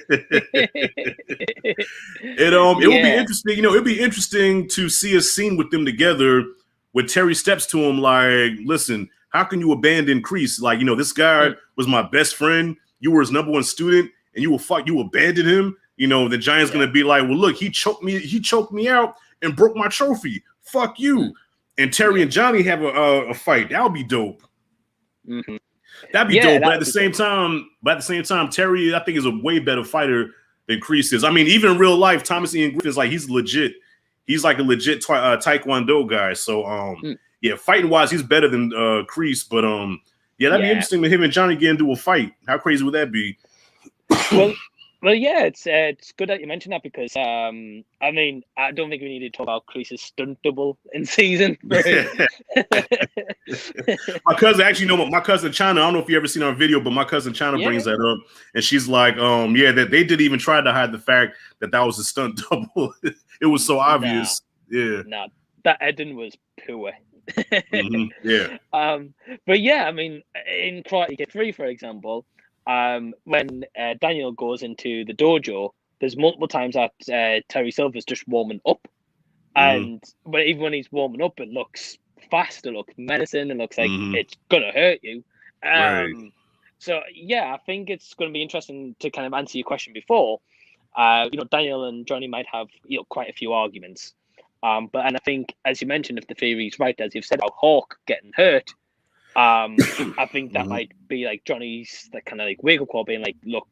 will be interesting. You know, it'd be interesting to see a scene with them together, where Terry steps to him like, "Listen, how can you abandon Kreese? Like, you know, this guy was my best friend. You were his #1 student, and you abandoned him. You know, the Giant's gonna be like, well, look, he choked me out and broke my trophy. Fuck you." And Terry and Johnny have a fight. That would be dope. Mm-hmm. That'd be dope. But at the same time, Terry, I think, is a way better fighter than Kreese is. I mean, even in real life, Thomas Ian Griffin is like, he's legit. He's like a legit Taekwondo guy. So fighting wise, he's better than Kreese. But that'd be interesting with him and Johnny get into a fight. How crazy would that be? Well, yeah, it's good that you mentioned that because I mean, I don't think we need to talk about Kreese's stunt double in season 3. My cousin China, I don't know if you ever seen our video, but my cousin China brings that up, and she's like, that they didn't even try to hide the fact that was a stunt double. It was so obvious. No, that Eden was poor. Yeah. But yeah, I mean, in Karate Kid 3, for example, when Daniel goes into the dojo, there's multiple times that Terry Silver's just warming up, and but even when he's warming up, it looks fast, it looks menacing, it looks like it's gonna hurt you. Right. So yeah, I think it's going to be interesting to kind of answer your question before. Daniel and Johnny might have quite a few arguments, and I think, as you mentioned, if the theory's right, as you've said about Hawk getting hurt, I think that might be like Johnny's that kind of like wake up call, being like, look,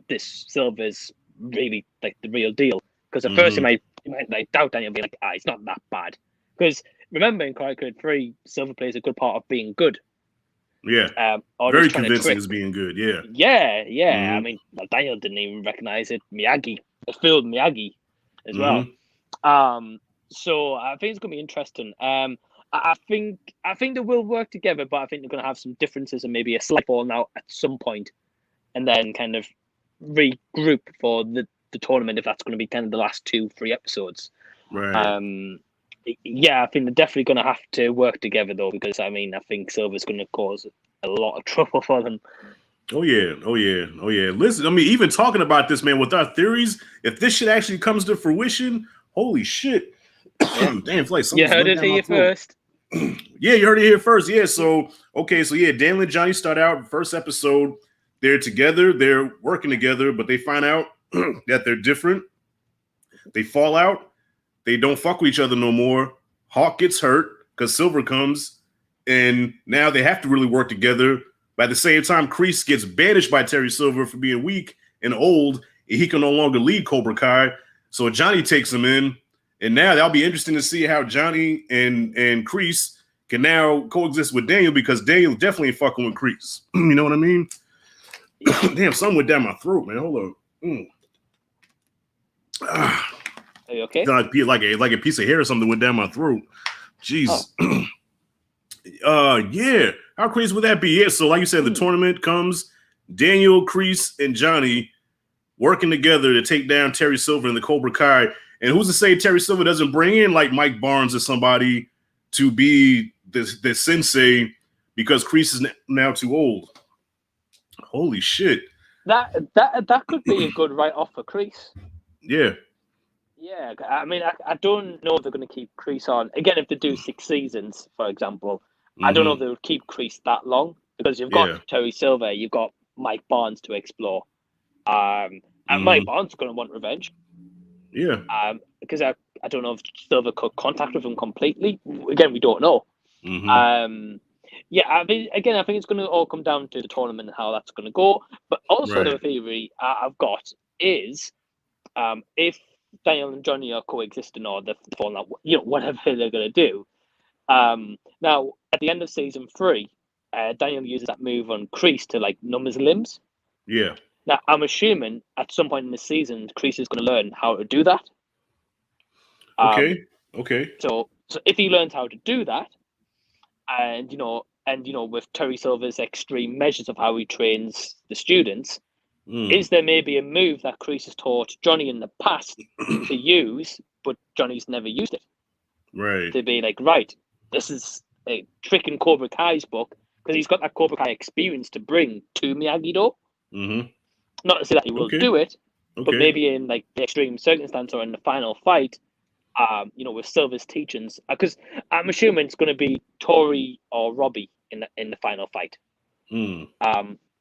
this Silver's really like the real deal. Because at first he might like doubt Daniel, being like, it's not that bad. Because remember, in Karate Kid 3, Silver plays a good part of being good. Yeah. Or very convincing as being good. Yeah. Yeah. I mean, Daniel didn't even recognize it. It failed Miyagi as well. So I think it's going to be interesting. I think they will work together, but I think they're going to have some differences and maybe a slight falling out at some point, and then kind of regroup for the tournament if that's going to be kind of the last 2-3 episodes. Right. Yeah, I think they're definitely going to have to work together though, because I think Silver's going to cause a lot of trouble for them. Oh yeah. Listen, I mean, even talking about this, man, with our theories, if this shit actually comes to fruition, holy shit! Damn, it's like you heard it here first. Yeah, you heard it here first. Yeah, so Daniel and Johnny start out first episode. They're together, they're working together, but they find out that they're different. They fall out. They don't fuck with each other no more. Hawk gets hurt because Silver comes, and now they have to really work together. But at the same time, Kreese gets banished by Terry Silver for being weak and old, and he can no longer lead Cobra Kai. So Johnny takes him in, and now that'll be interesting to see how Johnny and Kreese can now coexist with Daniel, because Daniel definitely ain't fucking with Kreese. You know what I mean? Damn, something went down my throat, man. Hold on. Are you okay? Like a piece of hair or something went down my throat. Jeez. Yeah. How crazy would that be? Yeah. So, like you said, the tournament comes. Daniel, Kreese, and Johnny working together to take down Terry Silver and the Cobra Kai. And who's to say Terry Silver doesn't bring in like Mike Barnes or somebody to be the sensei, because Kreese is now too old. Holy shit. That could be a good write-off for Kreese. Yeah. Yeah, I mean, I don't know if they're going to keep Kreese on. Again, if they do 6 seasons, for example, I don't know if they would keep Kreese that long, because you've got Terry Silver, you've got Mike Barnes to explore. And Mike Barnes is going to want revenge. Yeah. Because I don't know if Silver could contact with him completely. Again, we don't know. Yeah, I think it's going to all come down to the tournament and how that's going to go. But also the theory I've got is if Daniel and Johnny are coexisting, or they're falling out, whatever they're going to do. Now, at the end of season 3, Daniel uses that move on Kreese to like numb his limbs. Yeah. Now, I'm assuming at some point in the season, Kreese is going to learn how to do that. Okay. So if he learns how to do that, and with Terry Silver's extreme measures of how he trains the students, is there maybe a move that Kreese has taught Johnny in the past to use, but Johnny's never used it? Right. To be like, right, this is a trick in Cobra Kai's book, because he's got that Cobra Kai experience to bring to Miyagi-Do. Not to say that he will do it, but maybe in like the extreme circumstance or in the final fight, with Silver's teachings, because I'm assuming it's going to be Tori or Robbie in the final fight,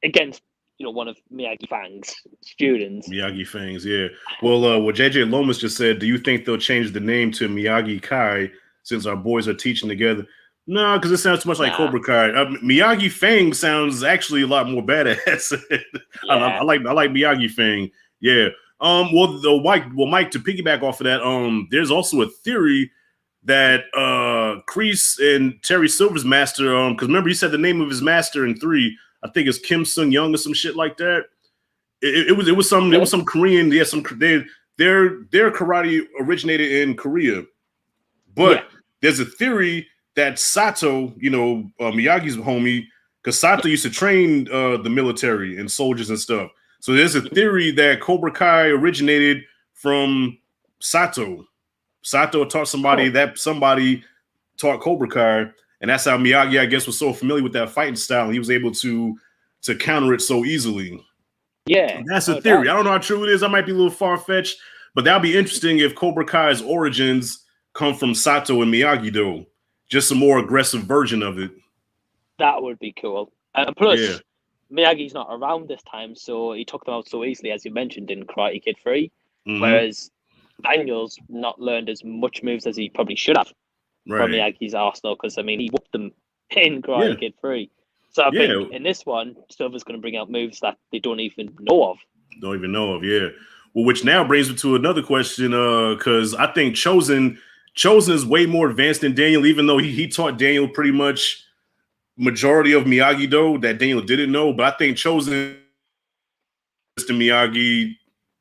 against one of Miyagi Fang's students. Miyagi Fangs, yeah. Well, what JJ Lomas just said, do you think they'll change the name to Miyagi Kai since our boys are teaching together? No, because it sounds too much like Cobra Kai. Miyagi Fang sounds actually a lot more badass. I like Miyagi Fang. Yeah. Mike, to piggyback off of that, there's also a theory that Kreese and Terry Silver's master, because remember he said the name of his master in 3, I think it's Kim Sung Young or some shit like that. It was some Korean. Yeah, their karate originated in Korea, but there's a theory that Sato, Miyagi's homie, because Sato used to train the military and soldiers and stuff. So there's a theory that Cobra Kai originated from Sato. Sato taught somebody that somebody taught Cobra Kai. And that's how Miyagi, I guess, was so familiar with that fighting style. And he was able to to counter it so easily. Yeah, That's a theory. I don't know how true it is. I might be a little far-fetched, but that'll be interesting if Cobra Kai's origins come from Sato and Miyagi-Do. Just a more aggressive version of it. That would be cool. And plus, Miyagi's not around this time, so he took them out so easily, as you mentioned, in Karate Kid 3. Whereas Daniel's not learned as much moves as he probably should have from Miyagi's arsenal, because, I mean, he whooped them in Karate Kid 3. So I think in this one, Silver's going to bring out moves that they don't even know of. Well, which now brings me to another question, because I think Chozen is way more advanced than Daniel, even though he taught Daniel pretty much majority of Miyagi-Do that Daniel didn't know. But I think Chozen is the Miyagi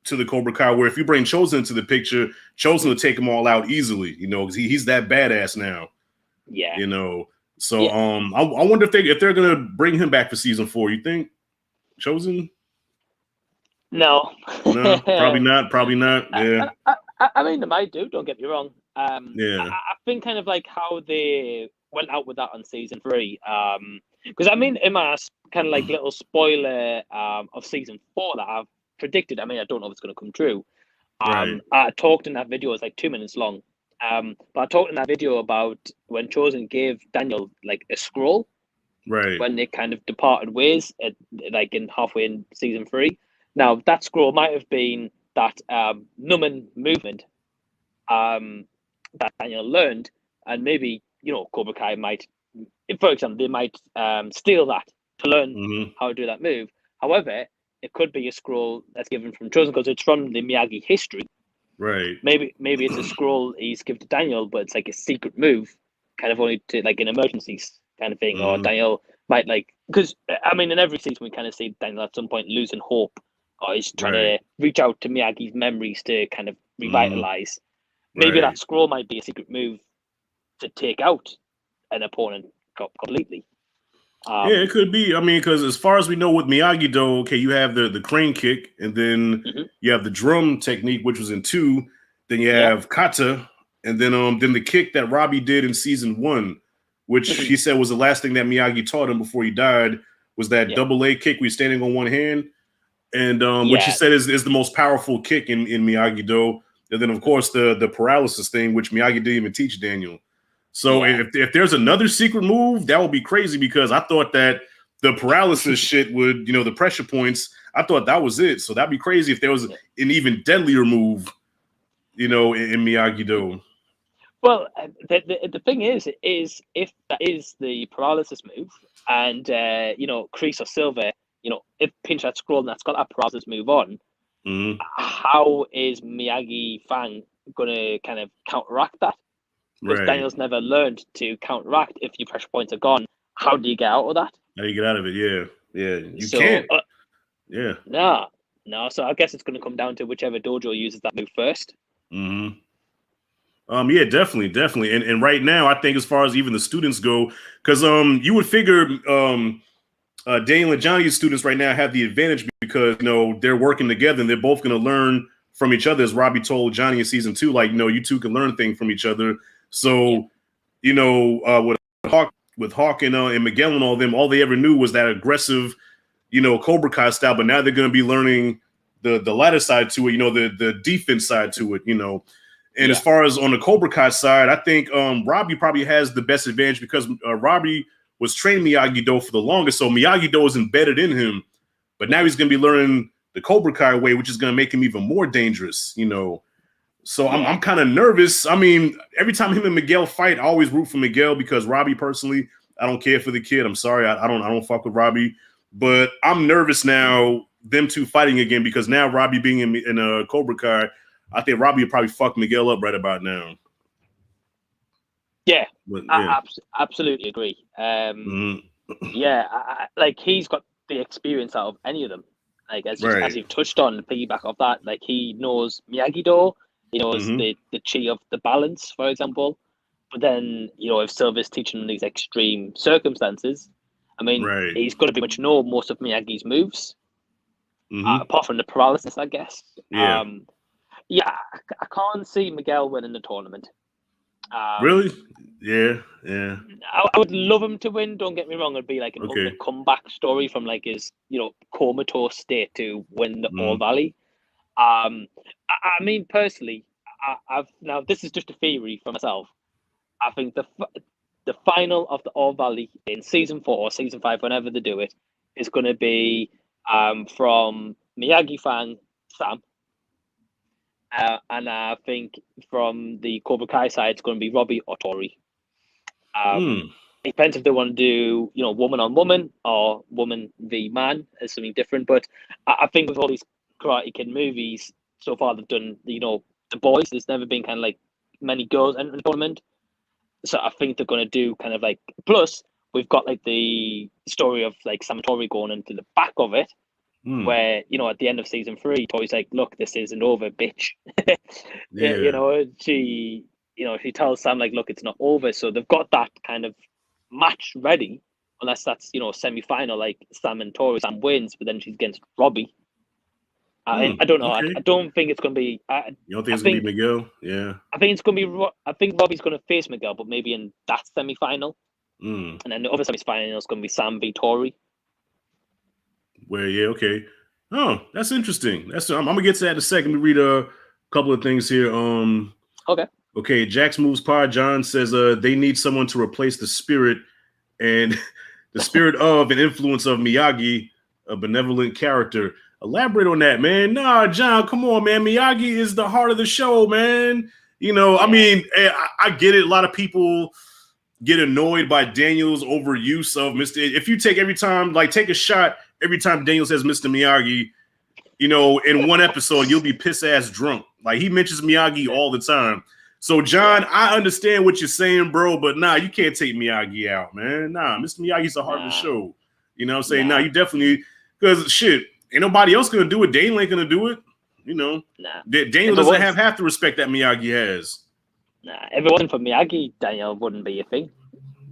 to the Cobra Kai, where if you bring Chozen into the picture, Chozen will take them all out easily, because he's that badass now. Yeah. So I wonder if they're gonna bring him back for season 4. You think Chozen? No, probably not. Yeah. I mean, they might do. Don't get me wrong. I think kind of like how they went out with that on season 3. Because I mean, in my kind of like little spoiler of season 4 that I've predicted. I mean, I don't know if it's going to come true. I talked in that video. It's like 2 minutes long. But I talked in that video about when Chozen gave Daniel like a scroll, when they kind of departed ways, like in halfway in season 3. Now that scroll might have been that Numen movement that Daniel learned, and maybe Cobra Kai might, for example, they might steal that to learn how to do that move. However, it could be a scroll that's given from Chozen because it's from the Miyagi history. Maybe it's a scroll he's given to Daniel, but it's like a secret move, kind of only to like an emergencies kind of thing. Or Daniel might because I mean, in every season we kind of see Daniel at some point losing hope, or he's trying to reach out to Miyagi's memories to kind of revitalize. Maybe that scroll might be a secret move to take out an opponent completely. It could be. I mean, because as far as we know with Miyagi-Do, okay, you have the crane kick, and then you have the drum technique, which was in 2. Then you have kata, and then the kick that Robbie did in season 1, which he said was the last thing that Miyagi taught him before he died, was that double leg kick where you're standing on one hand, and which he said is the most powerful kick in Miyagi-Do. And then of course the paralysis thing, which Miyagi didn't even teach Daniel. So if there's another secret move, that would be crazy, because I thought that the paralysis shit would, the pressure points, I thought that was it. So that'd be crazy if there was an even deadlier move, in Miyagi-Do. Well, the thing is if that is the paralysis move, and Kreese or Silver, if pinch that scroll and that's got that paralysis move on, how is Miyagi Fang going to kind of counteract that? Because Daniel's never learned to counteract. If your pressure points are gone, how do you get out of that? How do you get out of it? You can't. No. So I guess it's going to come down to whichever dojo uses that move first. Yeah, definitely. And right now, I think as far as even the students go, because you would figure Daniel and Johnny's students right now have the advantage because they're working together and they're both going to learn from each other, as Robbie told Johnny in season 2. Like, you two can learn things from each other. So, with Hawk and Miguel and all them, all they ever knew was that aggressive, Cobra Kai style. But now they're going to be learning the lighter side to it, the defense side to it, And as far as on the Cobra Kai side, I think Robbie probably has the best advantage because Robbie was training Miyagi-Do for the longest. So Miyagi-Do is embedded in him. But now he's going to be learning the Cobra Kai way, which is going to make him even more dangerous, So I'm kind of nervous. I mean, every time him and Miguel fight, I always root for Miguel because Robbie, personally, I don't care for the kid. I'm sorry. I don't fuck with Robbie. But I'm nervous now, them two fighting again, because now Robbie being in a Cobra Kai, I think Robbie would probably fuck Miguel up right about now. Yeah, I absolutely agree. Like he's got the experience out of any of them. Like as you've touched on, piggyback off that, like he knows Miyagi-Do, he knows the chi of the balance, for example. But then, if Silver's teaching him these extreme circumstances, I mean, he's going to pretty much know most of Miyagi's moves, apart from the paralysis, I guess. I can't see Miguel winning the tournament. Really? Yeah, yeah. I would love him to win. Don't get me wrong; it'd be like an Okay. ultimate comeback story from like his comatose state to win the All Mm. Valley. I mean, personally, I've now this is just a theory for myself. I think the final of the All Valley in season 4 or season 5, whenever they do it, is going to be from Miyagi Fang Sam, and I think from the Cobra Kai side, it's going to be Robbie or Tori. Mm. It depends if they want to do woman on woman or woman v man as something different. But I think with all these Karate Kid movies so far, they've done the boys. There's never been kind of like many girls entering the tournament. So I think they're going to do kind of like, plus we've got like the story of like Sam Tori going into the back of it, Mm. where at the end of season 3, Tori's like, look, this isn't over, bitch. Yeah. She tells Sam like, look, it's not over. So they've got that kind of match ready, unless that's semi-final, like Sam and Tori. Sam wins, but then she's against Robbie. I don't know. Okay. I don't think it's going to be. You don't think I it's gonna be think Miguel? Yeah. I think it's going to be. I think Robbie's going to face Miguel, but maybe in that semi-final, Mm. and then the other semi-final is going to be Sam v Tori. Where? Yeah. Okay. Oh, that's interesting. I'm gonna get to that in a second. Let me read a couple of things here. Okay. Okay. Jax Moves Pod. John says they need someone to replace the spirit and the spirit of and influence of Miyagi, a benevolent character. Elaborate on that, man. Nah, John, come on, man. Miyagi is the heart of the show, man. I mean, I get it. A lot of people get annoyed by Daniel's overuse of Mr. If you take take a shot every time Daniel says Mr. Miyagi, in one episode, you'll be piss ass drunk. Like he mentions Miyagi all the time. So, John, I understand what you're saying, bro, but nah, you can't take Miyagi out, man. Nah, Mr. Miyagi's the heart of the show. You know what I'm saying? Nah, you definitely, because shit, ain't nobody else gonna do it. Daniel ain't gonna do it. Daniel doesn't have half the respect that Miyagi has. Nah, if it wasn't for Miyagi, Daniel wouldn't be a thing.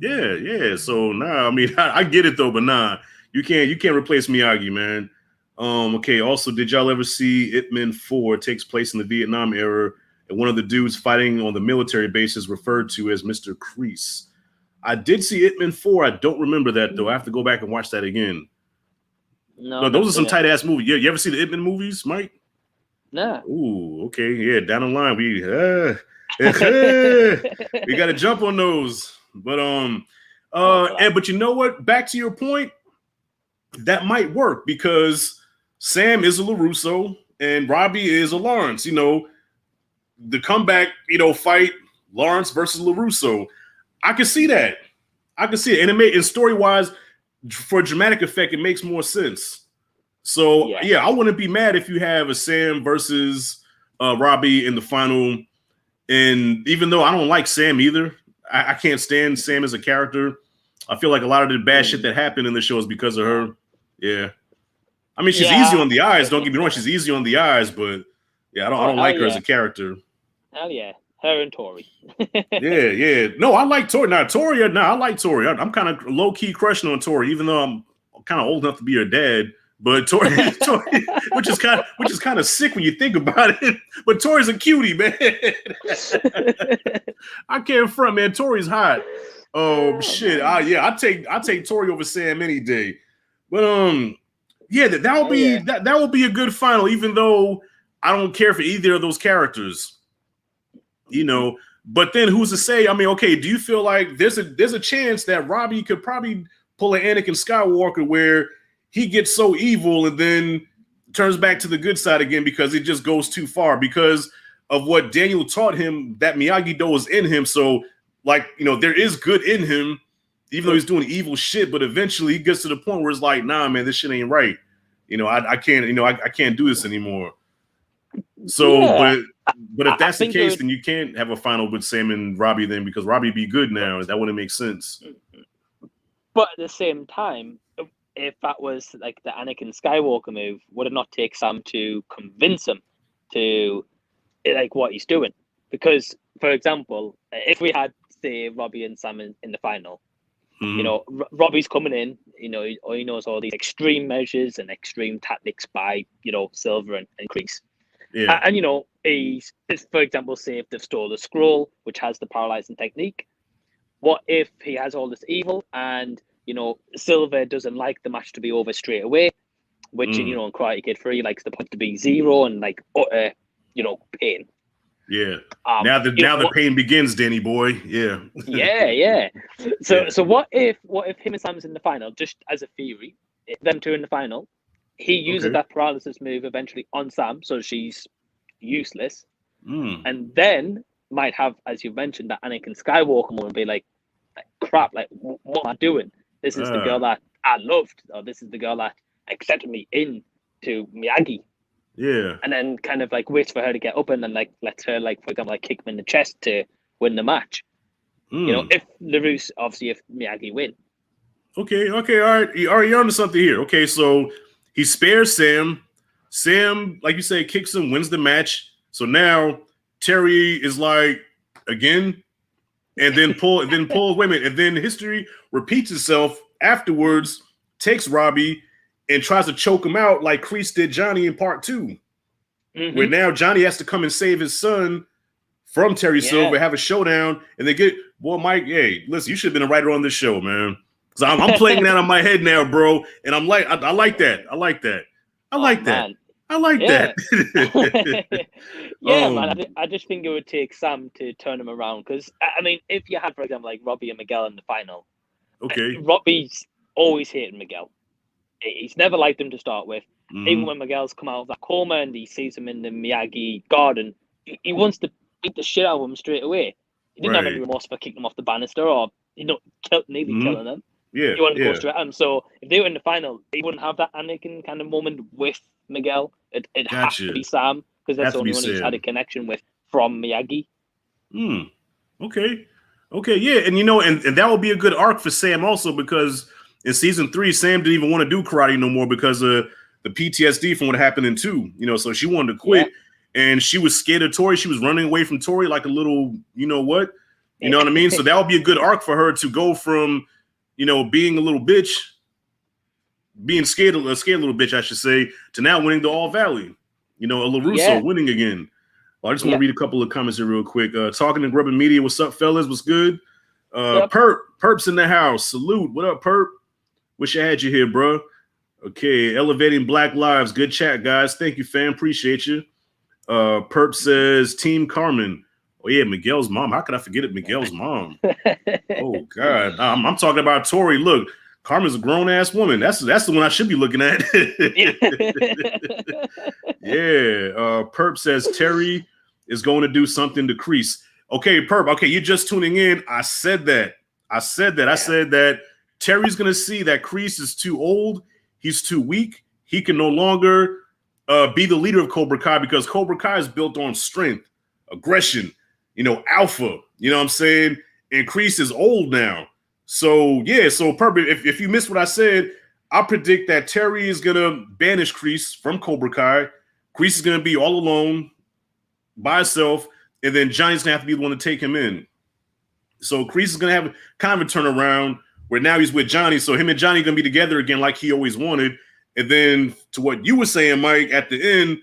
Yeah. So, nah, I mean, I get it though, but nah, you can't replace Miyagi, man. Okay, also, did y'all ever see Ip Man 4 takes place in the Vietnam era? And one of the dudes fighting on the military base is referred to as Mr. Kreese. I did see Ip Man 4. I don't remember that, though. I have to go back and watch that again. No, those are some tight-ass movies. You ever see the Ip Man movies, Mike? No. Ooh, okay. Yeah, down the line, we got to jump on those. But, but you know what? Back to your point, that might work because Sam is a LaRusso and Robbie is a Lawrence, the comeback, fight Lawrence versus LaRusso. I can see that. I can see it. And story-wise, for dramatic effect, it makes more sense. So, I wouldn't be mad if you have a Sam versus Robbie in the final. And even though I don't like Sam either, I can't stand Sam as a character. I feel like a lot of the bad shit that happened in the show is because of her. Yeah. I mean, she's easy on the eyes. Don't get me wrong. She's easy on the eyes, but I don't like her as a character. Hell yeah. Her and Tori. Yeah. No, I like Tori. I like Tori. I'm kind of low-key crushing on Tori, even though I'm kind of old enough to be her dad. But Tori, which is kind of sick when you think about it. But Tori's a cutie, man. I can't front, man. Tori's hot. Oh shit. I take Tori over Sam any day. But that would be a good final, even though I don't care for either of those characters. But then who's to say? I mean, okay, do you feel like there's a chance that Robbie could probably pull an Anakin Skywalker where he gets so evil and then turns back to the good side again because it just goes too far because of what Daniel taught him, that Miyagi-Do is in him. So, there is good in him, even though he's doing evil shit, but eventually he gets to the point where it's like, nah, man, this shit ain't right. I can't, I can't do this anymore. So, but if that's the case, then you can't have a final with Sam and Robbie then because Robbie be good now. That wouldn't make sense. But at the same time, if that was like the Anakin Skywalker move, would it not take Sam to convince him to like what he's doing? Because, for example, if we had, say, Robbie and Sam in the final, Robbie's coming in, he knows all these extreme measures and extreme tactics by, Silver and Kreese. Yeah. And he's, for example, say if they've stole the scroll, which has the paralyzing technique. What if he has all this evil and Silver doesn't like the match to be over straight away, which in Karate Kid 3 likes the point to be 0 and like utter, pain. Yeah. Now the pain begins, Danny boy. Yeah. Yeah. So what if him and Sam's in the final? Just as a theory, them two in the final, he uses that paralysis move eventually on Sam, so she's useless, and then might have, as you mentioned, that Anakin Skywalker moment, be like crap, like what am I doing? This is the girl that I loved, or this is the girl that accepted me into Miyagi. Yeah. And then kind of like waits for her to get up and then like lets her, like, for example, like kick him in the chest to win the match. If LaRusse, obviously, if Miyagi win. Okay, all right. You're onto something here. Okay, so he spares Sam. Sam, like you say, kicks him, wins the match. So now Terry is like, again, and then pulls, wait a minute, and then history repeats itself afterwards, takes Robbie and tries to choke him out like Kreese did Johnny in part 2. Where now Johnny has to come and save his son from Terry Silver, have a showdown, and they get, boy, Mike, hey, listen, you should have been a writer on this show, man. Because I'm playing that on my head now, bro. And I'm like, I like that. I like that. Man. Man. I just think it would take Sam to turn him around. Because, I mean, if you had, for example, like Robbie and Miguel in the final, Robbie's always hated Miguel. He's never liked him to start with. Even when Miguel's come out of that coma and he sees him in the Miyagi garden, he wants to beat the shit out of him straight away. He didn't have any remorse for kicking him off the banister or nearly killing him. Yeah, he wanted to go straight at him. So if they were in the final, they wouldn't have that Anakin kind of moment with Miguel. It has to be Sam, because that's the only one he's had a connection with from Miyagi. Okay, yeah, and and that would be a good arc for Sam also, because in season 3, Sam didn't even want to do karate no more because of the PTSD from what happened in 2. So she wanted to quit, and she was scared of Tori. She was running away from Tori like a little, you know what I mean? So that would be a good arc for her to go from, being a little bitch, being scared, a little bitch, I should say, to now winning the All Valley. A LaRusso winning again. Well, I just want to read a couple of comments here real quick. Talking to Grubbin Media, what's up, fellas? What's good? Perp's in the house. Salute. What up, Perp? Wish I had you here, bro. Okay, elevating Black Lives. Good chat, guys. Thank you, fam. Appreciate you. Perp says, Team Carmen. Oh, yeah, Miguel's mom. How could I forget it? Miguel's mom. Oh, God. I'm talking about Tori. Look, Carmen's a grown-ass woman. That's the one I should be looking at. Perp says, Terry is going to do something to Kreese. Okay, Perp. Okay, you're just tuning in. I said that. I said that Terry's going to see that Kreese is too old. He's too weak. He can no longer be the leader of Cobra Kai, because Cobra Kai is built on strength, aggression, alpha. You know what I'm saying? And Kreese is old now. So, Perp, if you missed what I said, I predict that Terry is going to banish Kreese from Cobra Kai. Kreese is going to be all alone by himself, and then Johnny's going to have to be the one to take him in. So Kreese is going to have kind of a turnaround where now he's with Johnny. So him and Johnny are going to be together again like he always wanted. And then to what you were saying, Mike, at the end,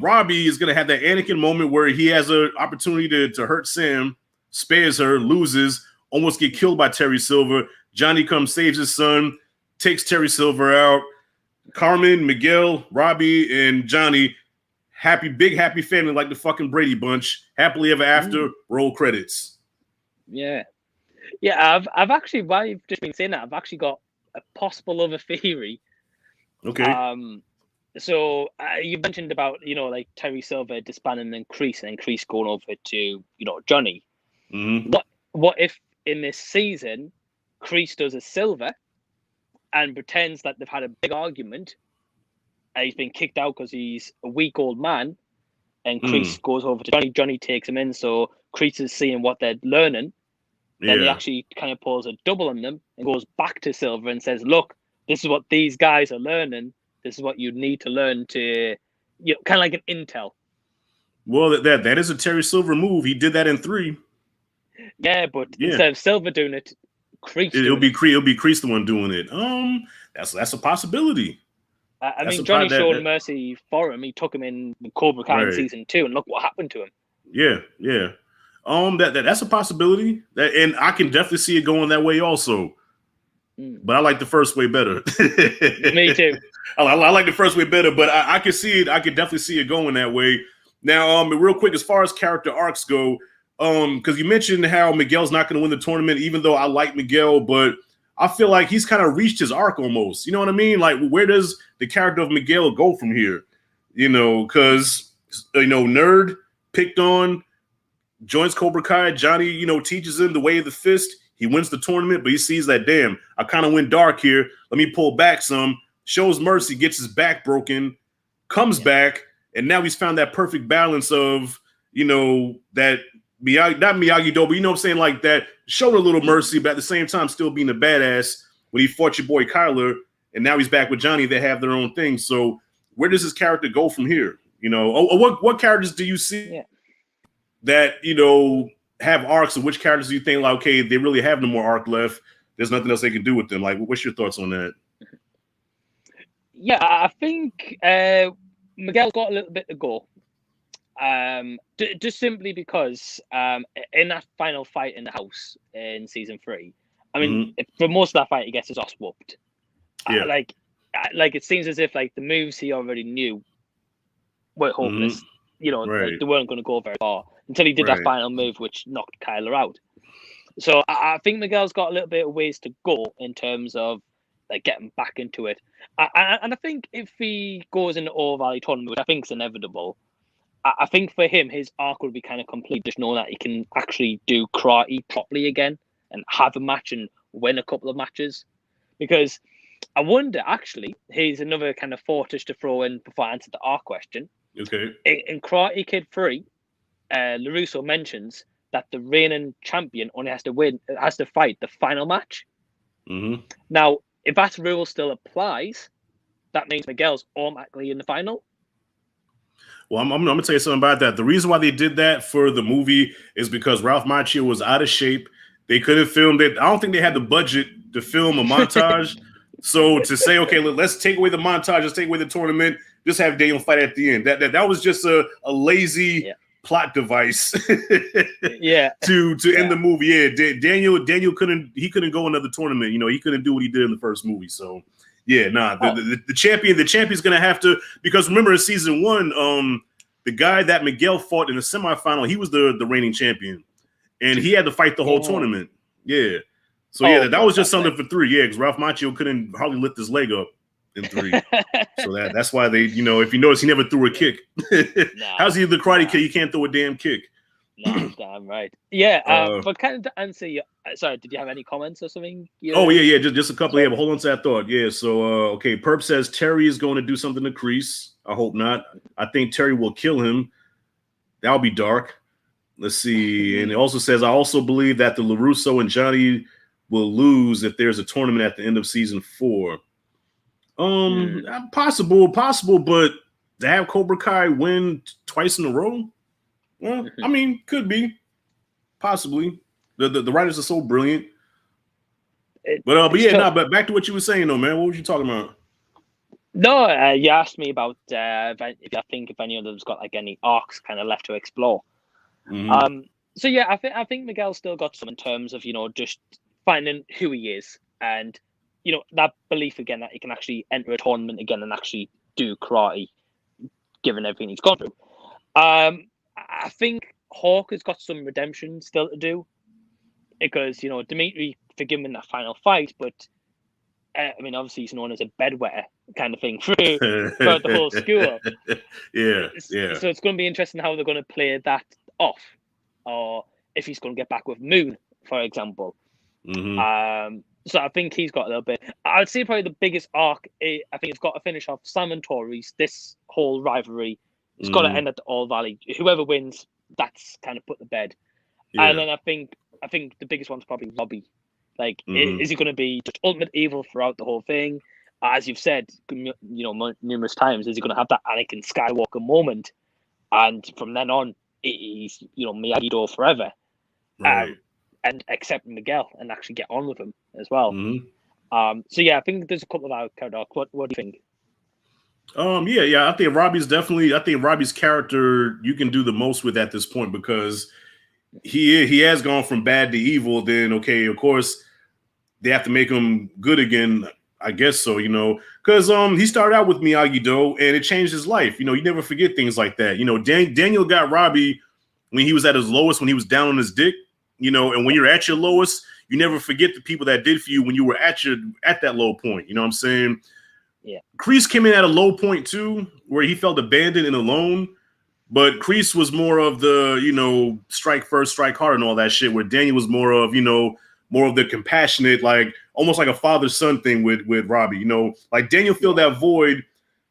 Robbie is going to have that Anakin moment where he has an opportunity to hurt Sam, spares her, loses, almost get killed by Terry Silver. Johnny comes, saves his son, takes Terry Silver out. Carmen, Miguel, Robbie, and Johnny, big happy family like the fucking Brady Bunch. Happily ever after, roll credits. Yeah, I've actually, while you've just been saying that, I've actually got a possible other theory. Okay. So you mentioned about, like Terry Silver disbanding and Kreese going over to, Johnny. What if in this season, Kreese does a Silver and pretends that they've had a big argument. He's been kicked out because he's a weak old man, and Kreese goes over to Johnny. Johnny takes him in, so Kreese is seeing what they're learning. Then he actually kind of pulls a double on them and goes back to Silver and says, look, this is what these guys are learning. This is what you need to learn to, kind of like an intel. Well, that is a Terry Silver move. He did that in 3. Yeah, but instead of Silver doing it, Kreese. It'll be Kreese the one doing it. That's a possibility. I That's mean, the Johnny part showed mercy for him. He took him in Cobra Kai in right. season 2, and look what happened to him. Yeah, yeah. That's a possibility. And I can definitely see it going that way also. But I like the first way better. Me too. I like the first way better, but I can see it. I can definitely see it going that way. Now, real quick, as far as character arcs go, because you mentioned how Miguel's not going to win the tournament, even though I like Miguel, but I feel like he's kind of reached his arc almost. You know what I mean? Like, where does the character of Miguel go from here? You know, because nerd picked on, joins Cobra Kai. Johnny, teaches him the way of the fist. He wins the tournament, but he sees that, damn, I kind of went dark here. Let me pull back some. Shows mercy, gets his back broken, comes back, and now he's found that perfect balance of, that Miyagi, not Miyagi-Do, but you know what I'm saying, like that, showed a little mercy, but at the same time still being a badass when he fought your boy Kyler, and now he's back with Johnny. They have their own thing. So where does his character go from here? What characters do you see that, have arcs, and which characters do you think, like, okay, they really have no more arc left? There's nothing else they can do with them. Like, what's your thoughts on that? Yeah, I think Miguel's got a little bit to go. Just simply because in that final fight in the house in season 3, I mean, for most of that fight, he gets his ass whooped. Yeah. Like it seems as if like the moves he already knew were hopeless. Right. Like, they weren't going to go very far until he did that final move, which knocked Kyler out. So I think Miguel's got a little bit of ways to go in terms of like getting back into it. And I think if he goes in the All Valley tournament, which I think is inevitable, I think for him, his arc will be kind of complete, just knowing that he can actually do karate properly again and have a match and win a couple of matches. Because I wonder, actually, here's another kind of fortress to throw in before I answer the arc question. Okay. In Karate Kid 3, LaRusso mentions that the reigning champion only has to fight the final match. Now, if that rule still applies, that means Miguel's automatically in the final. Well, I'm going to tell you something about that. The reason why they did that for the movie is because Ralph Macchio was out of shape. They couldn't film it. I don't think they had the budget to film a montage. So to say, okay, let's take away the montage, let's take away the tournament, just have Daniel fight at the end. That was just a lazy plot device to end the movie. Yeah, Daniel couldn't go another tournament. He couldn't do what he did in the first movie. So yeah, the champion's gonna have to, because remember in season 1, the guy that Miguel fought in the semifinal, he was the reigning champion, and he had to fight the whole tournament. Yeah. So that was just something for 3. Yeah, because Ralph Macchio couldn't hardly lift his leg up in 3. So that's why they, if you notice, he never threw a kick. How's he the Karate Kid? He can't throw a damn kick. No, damn right. Yeah, but kind of to answer you, sorry, did you have any comments or something? Just a couple. Yeah, but hold on to that thought. Yeah, so okay, Perp says Terry is going to do something to Kreese. I hope not. I think Terry will kill him. That'll be dark. Let's see. And it also says, I also believe that the LaRusso and Johnny will lose if there's a tournament at the end of season 4. Possible, but to have Cobra Kai win twice in a row, well, I mean, could be, possibly. The writers are so brilliant. But back to what you were saying though, man. What were you talking about? No, you asked me about if I think if any of them's got like any arcs kind of left to explore. So yeah, I think Miguel's still got some in terms of just finding who he is, and that belief again that he can actually enter a tournament again and actually do karate, given everything he's gone through. I think Hawk has got some redemption still to do, because Dimitri forgave him in that final fight, but I mean obviously he's known as a bedwetter kind of thing throughout the whole school. Yeah. So it's going to be interesting how they're going to play that off, or if he's going to get back with Moon, for example. So I think he's got a little bit. I'd say probably the biggest arc, I think it's got to finish off Sam and Tori's, this whole rivalry. It's got to end at the All Valley. Whoever wins, that's kind of put to bed. And then I think the biggest one's probably Robbie. Like, is he going to be just ultimate evil throughout the whole thing? As you've said, numerous times, is he going to have that Anakin Skywalker moment? And from then on, he's Miyagi-Do forever. Right. And accept Miguel and actually get on with him as well. So yeah, I think there's a couple of our character arcs. What do you think? Yeah. I think Robbie's character you can do the most with at this point because he has gone from bad to evil. Then okay, of course they have to make him good again. I guess so, because he started out with Miyagi-Do and it changed his life. You never forget things like that. Daniel got Robbie when he was at his lowest, when he was down on his dick. And when you're at your lowest, you never forget the people that did for you when you were at that low point. You know what I'm saying? Yeah. Kreese came in at a low point too, where he felt abandoned and alone. But Kreese was more of the, strike first, strike hard and all that shit, where Daniel was more of, more of the compassionate, like almost like a father-son thing with Robbie. Like Daniel filled that void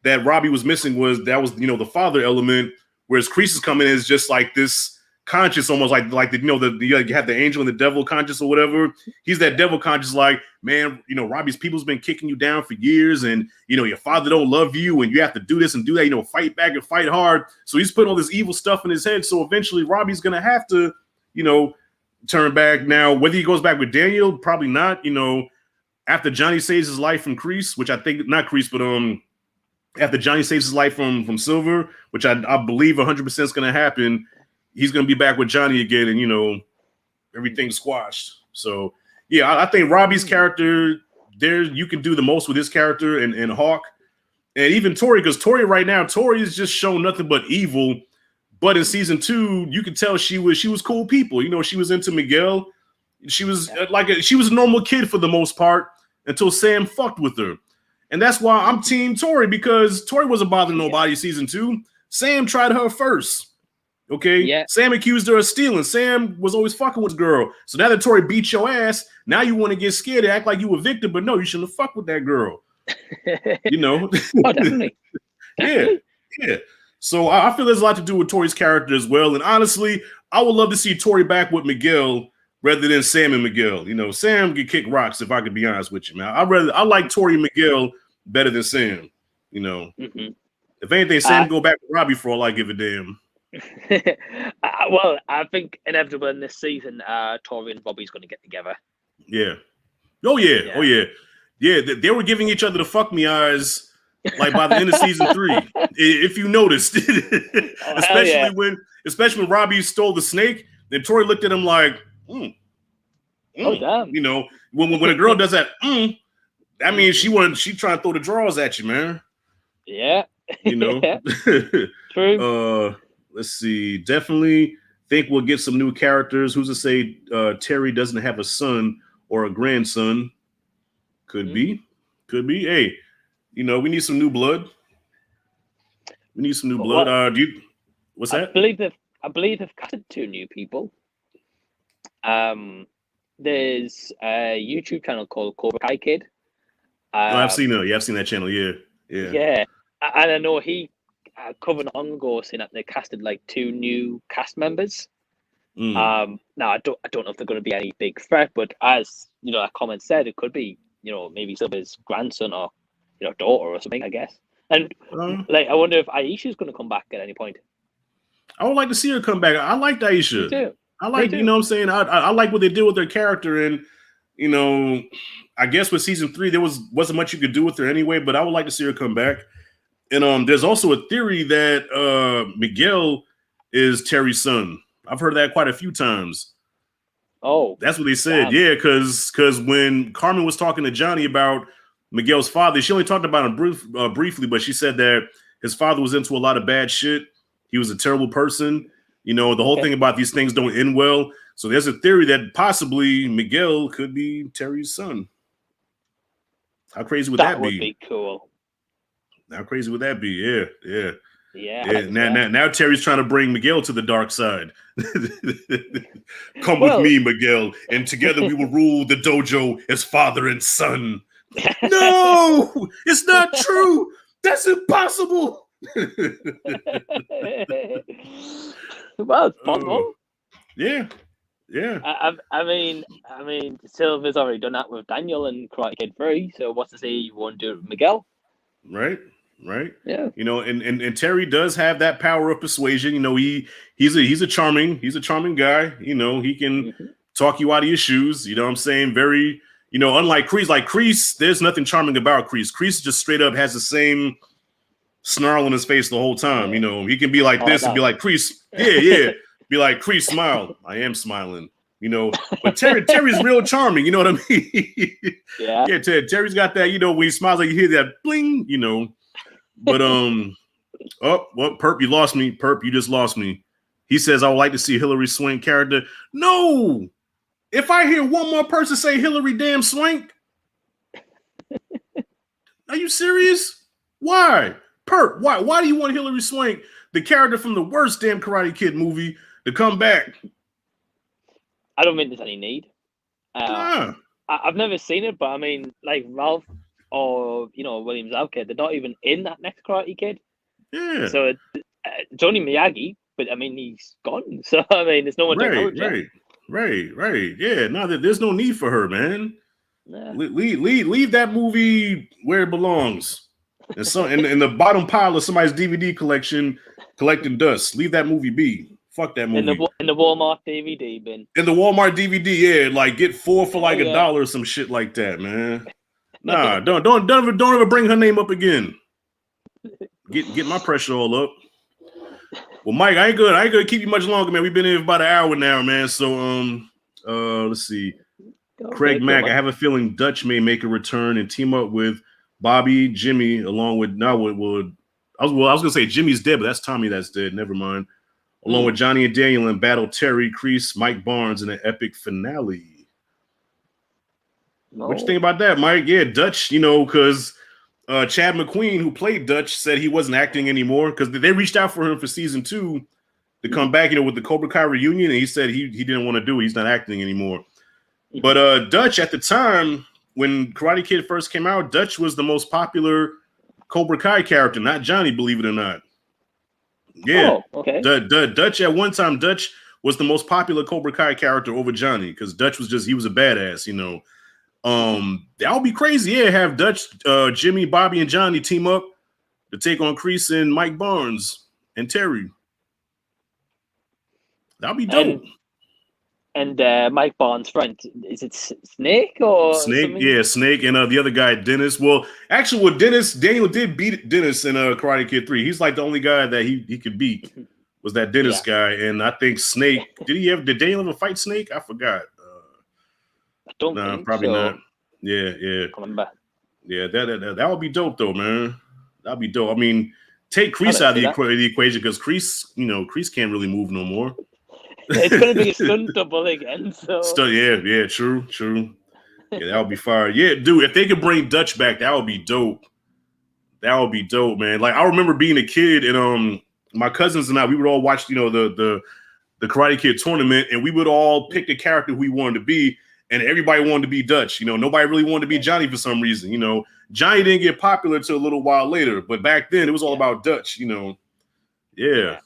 that Robbie was missing was the father element, whereas Kreese is coming in as just like this conscious, almost like you have the angel and the devil conscious or whatever. He's that devil conscious, like, man, Robbie's people's been kicking you down for years, and your father don't love you, and you have to do this and do that, fight back and fight hard. So he's putting all this evil stuff in his head. So eventually Robbie's gonna have to, turn back. Now, whether he goes back with Daniel, probably not. After Johnny saves his life from Kreese, which I think not Kreese, but after Johnny saves his life from Silver, which I believe 100% is gonna happen. He's going to be back with Johnny again and, everything's squashed. So, yeah, I think Robbie's character, you can do the most with his character and Hawk. And even Tori, because Tori right now, Tori has just shown nothing but evil. But in season 2, you could tell she was cool people. She was into Miguel. She was she was a normal kid for the most part until Sam fucked with her. And that's why I'm team Tori, because Tori wasn't bothering nobody season 2. Sam tried her first. Okay. Yeah. Sam accused her of stealing. Sam was always fucking with the girl. So now that Tori beat your ass, now you want to get scared and act like you a victim, but no, you shouldn't have fucked with that girl. Oh, definitely. Yeah. So I feel there's a lot to do with Tori's character as well. And honestly, I would love to see Tori back with Miguel rather than Sam and Miguel. Sam could kick rocks, if I could be honest with you, man. I like Tori and Miguel better than Sam. Mm-hmm. If anything, Sam go back with Robbie for all I give a damn. Well, I think inevitable in this season, Tori and Robbie's going to get together. Yeah. Oh yeah. They were giving each other the fuck me eyes like by the end of season 3, if you noticed. Especially when Robbie stole the snake, then Tori looked at him like, oh damn. When a girl does that, that means she trying to throw the drawers at you, man. Yeah. True. Let's see. Definitely think we'll get some new characters. Who's to say Terry doesn't have a son or a grandson? Could be. Hey, we need some new blood. What's that? I believe they've casted 2 new people. There's a YouTube channel called Cobra Kai Kid. I've seen that. Yeah, I've seen that channel. Yeah. And I know he covered on ago saying that they casted 2 new cast members. Now I don't know if they're going to be any big threat, but as that comment said, it could be maybe Silver's grandson or daughter or something, I guess. And I wonder if Aisha's going to come back at any point. I would like to see her come back. I like Aisha. Me too. I like, what I'm saying? I like what they did with their character, and I guess with season 3 there wasn't much you could do with her anyway, but I would like to see her come back. And there's also a theory that Miguel is Terry's son. I've heard that quite a few times. Oh, that's what they said. Damn. Yeah, because when Carmen was talking to Johnny about Miguel's father, she only talked about him briefly, but she said that his father was into a lot of bad shit. He was a terrible person. The whole thing about these things don't end well. So there's a theory that possibly Miguel could be Terry's son. How crazy would that be? That would be cool. How crazy would that be? Yeah. Yeah. Now Terry's trying to bring Miguel to the dark side. Come with me, Miguel, and together we will rule the dojo as father and son. No, it's not true. That's impossible. Well, it's possible. Yeah. I mean, Silver's already done that with Daniel and Karate Kid 3. So what's to say you won't do it with Miguel? Right. Yeah. And Terry does have that power of persuasion. He's a charming guy. He can talk you out of your shoes. You know what I'm saying? Very, unlike Kreese. Like Kreese, there's nothing charming about Kreese. Kreese just straight up has the same snarl on his face the whole time. Yeah. You know, he can be like this and be like, Kreese, yeah. Be like, Kreese, smile. I am smiling. You know, but Terry's real charming. You know what I mean? Yeah. Yeah, Terry's got that, you know, when he smiles, like you hear that bling, you know. But oh, well, Perp, you lost me. Perp, you just lost me. He says, I would like to see Hilary Swank character. No! If I hear one more person say Hilary damn Swank, are you serious? Why? Perp, why do you want Hilary Swank, the character from the worst damn Karate Kid movie, to come back? I don't think there's any need. Nah. I've never seen it, but I mean, like Ralph or William Zabka, they're not even in that next Karate Kid. Yeah. So Johnny Miyagi, but I mean he's gone. So I mean, there's no one to acknowledge it. Right. Yeah. Now that there's no need for her, man. Nah. Leave that movie where it belongs. And so in the bottom pile of somebody's DVD collection, collecting dust. Leave that movie be. Fuck that movie. In the Walmart DVD bin. In the Walmart DVD, yeah, like get 4 for like $1 or some shit like that, man. Nah, don't ever bring her name up again. Get my pressure all up. Well, Mike, I ain't gonna keep you much longer, man. We've been here for about an hour now, man. So let's see. Craig Mack, I have a feeling Dutch may make a return and team up with Bobby, Jimmy, along with I was gonna say Jimmy's dead, but that's Tommy that's dead. Never mind. Along with Johnny and Daniel and battle Terry, Kreese, Mike Barnes in an epic finale. No. What you think about that, Mike? Yeah, Dutch, because Chad McQueen, who played Dutch, said he wasn't acting anymore because they reached out for him for season 2 to come back, with the Cobra Kai reunion, and he said he didn't want to do it. He's not acting anymore. But Dutch, at the time, when Karate Kid first came out, Dutch was the most popular Cobra Kai character, not Johnny, believe it or not. Yeah. Oh, okay. Dutch at one time, Dutch was the most popular Cobra Kai character over Johnny because Dutch was he was a badass, That would be crazy. Yeah, have Dutch, Jimmy, Bobby, and Johnny team up to take on Kreese and Mike Barnes and Terry. That'd be dope. And Mike Barnes' friend, is it Snake or Snake? Something? Yeah, Snake and the other guy, Dennis. Well, actually, Daniel did beat Dennis in Karate Kid 3. He's like the only guy that he could beat was that Dennis guy. And I think Snake, did Daniel ever fight Snake? I forgot. I don't think probably so. not. Yeah. I remember. Yeah, that would be dope though, man. That'd be dope. I mean, take Kreese out of the equation because Kreese can't really move no more. It's gonna be a stunt double again. So yeah, true. Yeah, that would be fire. Yeah, dude, if they could bring Dutch back, that would be dope. That would be dope, man. Like I remember being a kid and my cousins and I, we would all watch, the Karate Kid tournament, and we would all pick the character we wanted to be, and everybody wanted to be Dutch. Nobody really wanted to be Johnny for some reason. Johnny didn't get popular until a little while later, but back then it was all about Dutch. Yeah.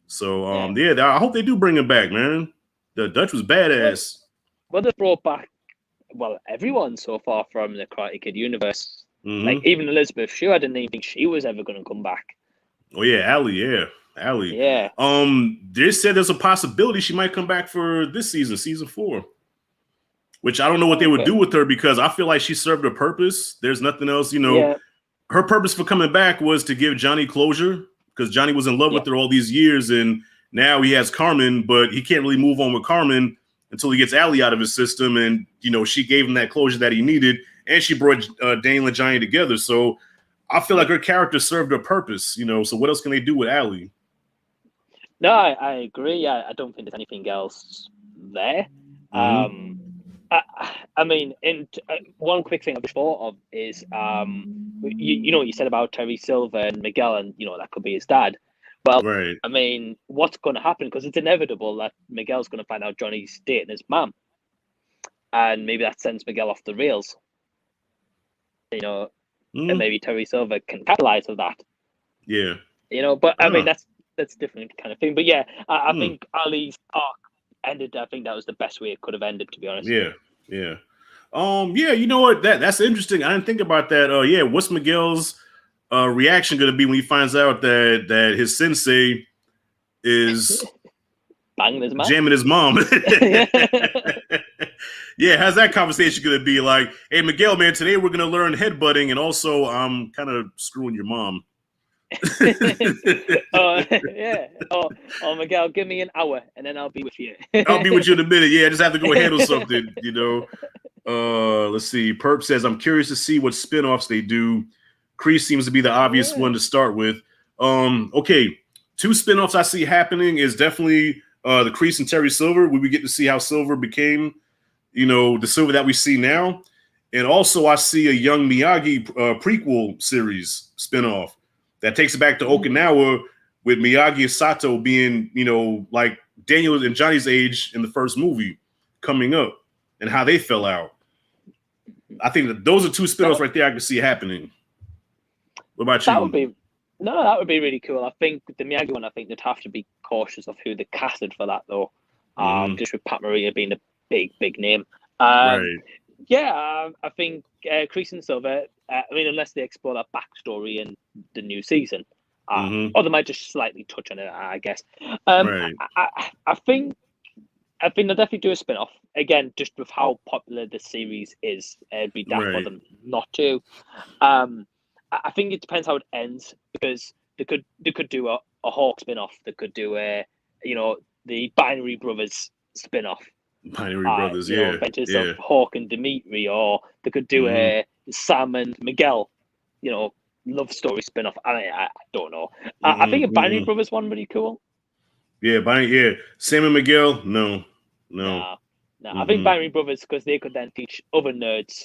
So I hope they do bring him back, man. The Dutch was badass. Well, they brought back everyone so far from the Karate Kid universe. Mm-hmm. Like even Elizabeth Shue, I didn't even think she was ever going to come back. Oh yeah, Allie. Yeah. They said there's a possibility she might come back for this season 4. Which I don't know what they would do with her because I feel like she served her purpose. There's nothing else, Her purpose for coming back was to give Johnny closure. Because Johnny was in love with her all these years, and now he has Carmen, but he can't really move on with Carmen until he gets Allie out of his system. And, she gave him that closure that he needed, and she brought Daniel and Johnny together. So I feel like her character served her purpose, so what else can they do with Allie? No, I agree. I don't think there's anything else there. Mm-hmm. I mean, one quick thing I just thought of is, you know what you said about Terry Silver and Miguel, and that could be his dad. Well, right. I mean, what's going to happen? Because it's inevitable that Miguel's going to find out Johnny's dating his mom, and maybe that sends Miguel off the rails. And maybe Terry Silver can capitalize on that. Yeah. But I mean, that's different kind of thing. But yeah, I think Ali's arc ended. I think that was the best way it could have ended, to be honest. Yeah. You know what? That's interesting. I didn't think about that. What's Miguel's reaction going to be when he finds out that his sensei is banging his mom, jamming his mom? Yeah, how's that conversation going to be? Like, hey, Miguel, man, today we're going to learn headbutting, and also I'm kind of screwing your mom. Oh, yeah. Oh, Miguel, give me an hour and then I'll be with you. I'll be with you in a minute. Yeah, I just have to go handle something, you know. Let's see. Perp says, I'm curious to see what spinoffs they do. Kreese seems to be the obvious one to start with. Okay, 2 spinoffs I see happening is definitely the Kreese and Terry Silver, where we get to see how Silver became, you know, the Silver that we see now. And also I see a young Miyagi prequel series spinoff that takes it back to Okinawa with Miyagi and Sato being, you know, like Daniel and Johnny's age in the first movie coming up and how they fell out. I think that those are 2 spinoffs right there I can see happening. What about you? That would be really cool. I think the Miyagi one, I think they'd have to be cautious of who they casted for that, though. Just with Pat Morita being a big name. Right. Yeah, I think Kreese and Silver, I mean, unless they explore that backstory in the new season, or they might just slightly touch on it, I guess. Right. I think they'll definitely do a spin-off. Again, just with how popular the series is, it'd be daft for them not to. I think it depends how it ends, because they could do a Hawk spin-off. They could do the Binary Brothers spin-off. Binary Brothers, yeah. Adventures of Hawk and Dimitri, or they could do a Sam and Miguel, love story spin-off. I don't know. I think a Binary Brothers one would be cool. Yeah, Sam and Miguel, no. I think Binary Brothers, because they could then teach other nerds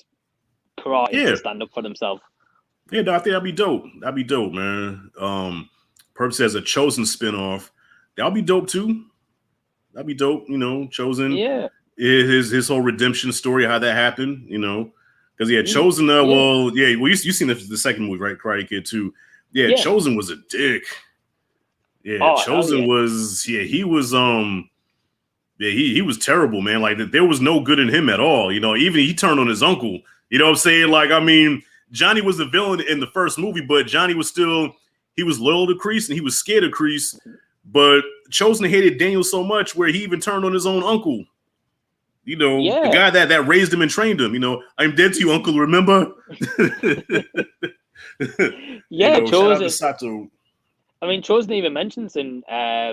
karate to stand up for themselves. Yeah, no, I think that'd be dope. That'd be dope, man. Perp says a Chosen spinoff. That'll be dope too. That'd be dope, Chosen. Yeah. His whole redemption story, how that happened, because Chosen. You seen the second movie, right? Karate Kid 2. Yeah, Chosen was a dick. Yeah, Chosen was. Yeah, he was. He was terrible, man. Like there was no good in him at all. Even he turned on his uncle. You know what I'm saying? Like, I mean, Johnny was the villain in the first movie, but Johnny was still. He was loyal to Kreese and he was scared of Kreese. But Chosen hated Daniel so much where he even turned on his own uncle. The guy that raised him and trained him. I'm dead to you, uncle, remember? Yeah, Chosen. Sato. I mean, Chosen even mentions in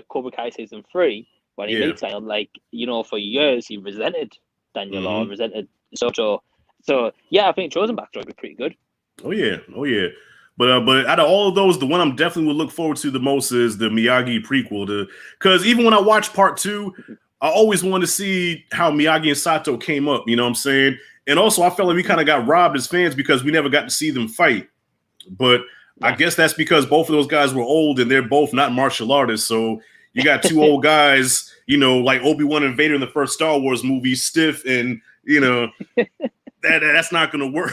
Cobra Kai season 3 when he meets Daniel, for years he resented Daniel or resented Soto. So, yeah, I think Chosen backstory would be pretty good. Oh, yeah. But out of all of those, the one I'm definitely would look forward to the most is the Miyagi prequel. Because even when I watched part 2, I always wanted to see how Miyagi and Sato came up. You know what I'm saying? And also, I felt like we kind of got robbed as fans because we never got to see them fight. But I guess that's because both of those guys were old and they're both not martial artists. So you got 2 old guys, like Obi-Wan and Vader in the first Star Wars movie, stiff and, that's not going to work.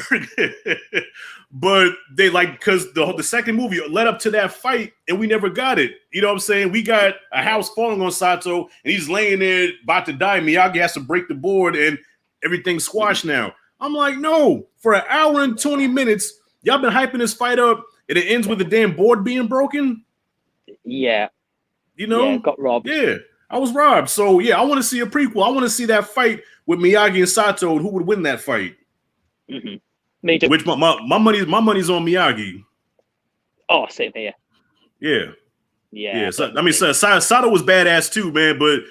But they because the second movie led up to that fight and we never got it. You know what I'm saying? We got a house falling on Sato and he's laying there about to die. Miyagi has to break the board and everything's squashed now. I'm like, no, for an hour and 20 minutes, y'all been hyping this fight up and it ends with the damn board being broken. Yeah. Got robbed. Yeah, I was robbed. So yeah, I want to see a prequel. I want to see that fight with Miyagi and Sato and who would win that fight. Mm-hmm. Me too. Which my money's on Miyagi. Oh, same here. Yeah. So, I mean, Sato was badass too, man. But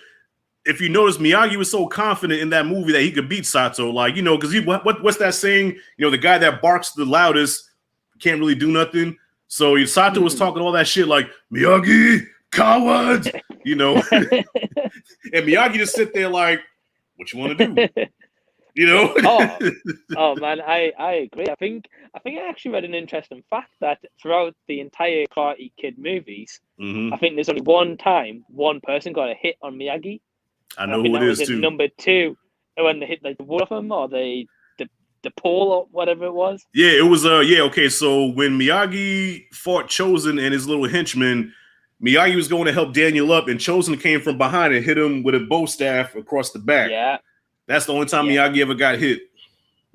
if you notice, Miyagi was so confident in that movie that he could beat Sato. Because what's that saying? The guy that barks the loudest can't really do nothing. So Sato was talking all that shit like Miyagi, coward. And Miyagi just sit there like, what you want to do? Oh man, I agree. I think I actually read an interesting fact that throughout the entire Karate Kid movies, I think there's only one time one person got a hit on Miyagi. I know who it is too. Number 2, when they hit the wall of him or the pole or whatever it was. Yeah, it was. Okay. So when Miyagi fought Chosen and his little henchman, Miyagi was going to help Daniel up, and Chosen came from behind and hit him with a bow staff across the back. Yeah. That's the only time Miyagi ever got hit.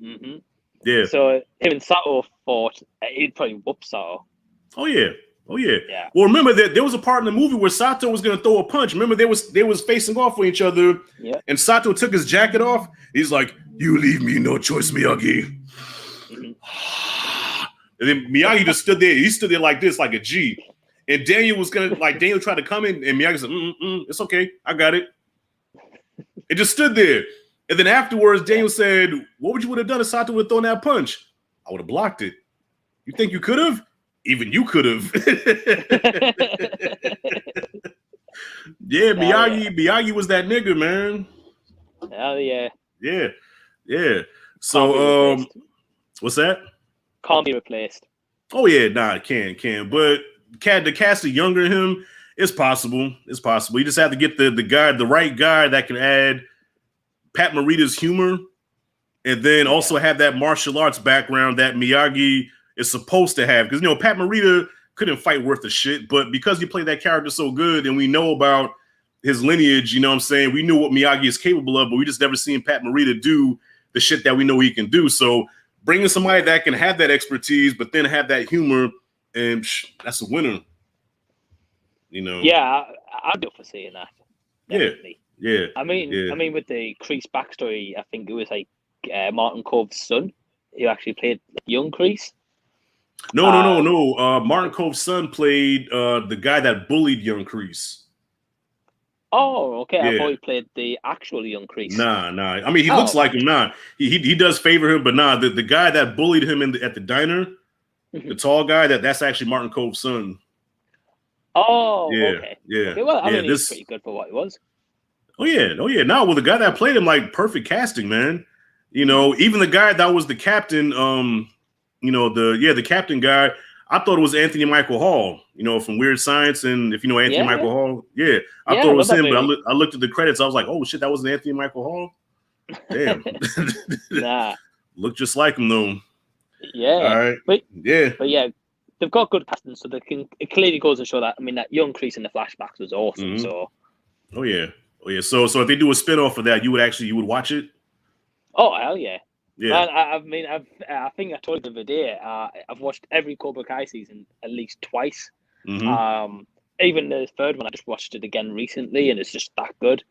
Mm-hmm. Yeah. So him and Sato fought. He'd probably whoop Sato. Oh yeah. Well, remember that there was a part in the movie where Sato was going to throw a punch. Remember they was facing off with each other. Yeah. And Sato took his jacket off. He's like, "You leave me no choice, Miyagi." Mm-hmm. And then Miyagi just stood there. He stood there like this, like a G. And Daniel was gonna Daniel tried to come in, and Miyagi said, "It's okay, I got it." It just stood there. And then afterwards, Daniel said, "What would you have done if Sato would have thrown that punch?" "I would have blocked it." "You think you could have?" "Even you could have." Yeah, Miyagi was that nigga, man. Hell yeah. Yeah. So what's that? Can't be replaced. Oh yeah, nah, it can. But the cast of younger him, it's possible. It's possible. You just have to get the right guy that can add Pat Morita's humor, and then also have that martial arts background that Miyagi is supposed to have. Because Pat Morita couldn't fight worth a shit, but because he played that character so good, and we know about his lineage, you know what I'm saying? We knew what Miyagi is capable of, but we just never seen Pat Morita do the shit that we know he can do. So bringing somebody that can have that expertise, but then have that humor, and that's a winner. Yeah, I'd be up for seeing that. Definitely. Yeah. I mean, with the Kreese backstory, I think it was like Martin Cove's son who actually played young Kreese. No. Martin Cove's son played the guy that bullied young Kreese. Oh, okay. Yeah. I thought he played the actual young Kreese. Nah. I mean, he looks like him. Nah, he does favor him, but nah, the guy that bullied him at the diner, the tall guy, that's actually Martin Cove's son. Oh, yeah, okay. Yeah. Okay, well, I mean, he's pretty good for what he was. Oh yeah. No, well, the guy that played him, like, perfect casting, man. Even the guy that was the captain, the captain guy, I thought it was Anthony Michael Hall, from Weird Science. And if you know Anthony Michael Hall, I thought it was him, but I looked at the credits. I was like, oh shit, that wasn't Anthony Michael Hall? Damn. Nah. Looked just like him though. Yeah. All right. But yeah, they've got good casting, so it clearly goes to show that. I mean, that young Kreese in the flashbacks was awesome. Mm-hmm. So. Oh yeah. So if they do a spinoff of that, you would watch it? Oh hell yeah. Yeah. Man, I think I told you the other day. I've watched every Cobra Kai season at least twice. Mm-hmm. Even the third one, I just watched it again recently, and it's just that good.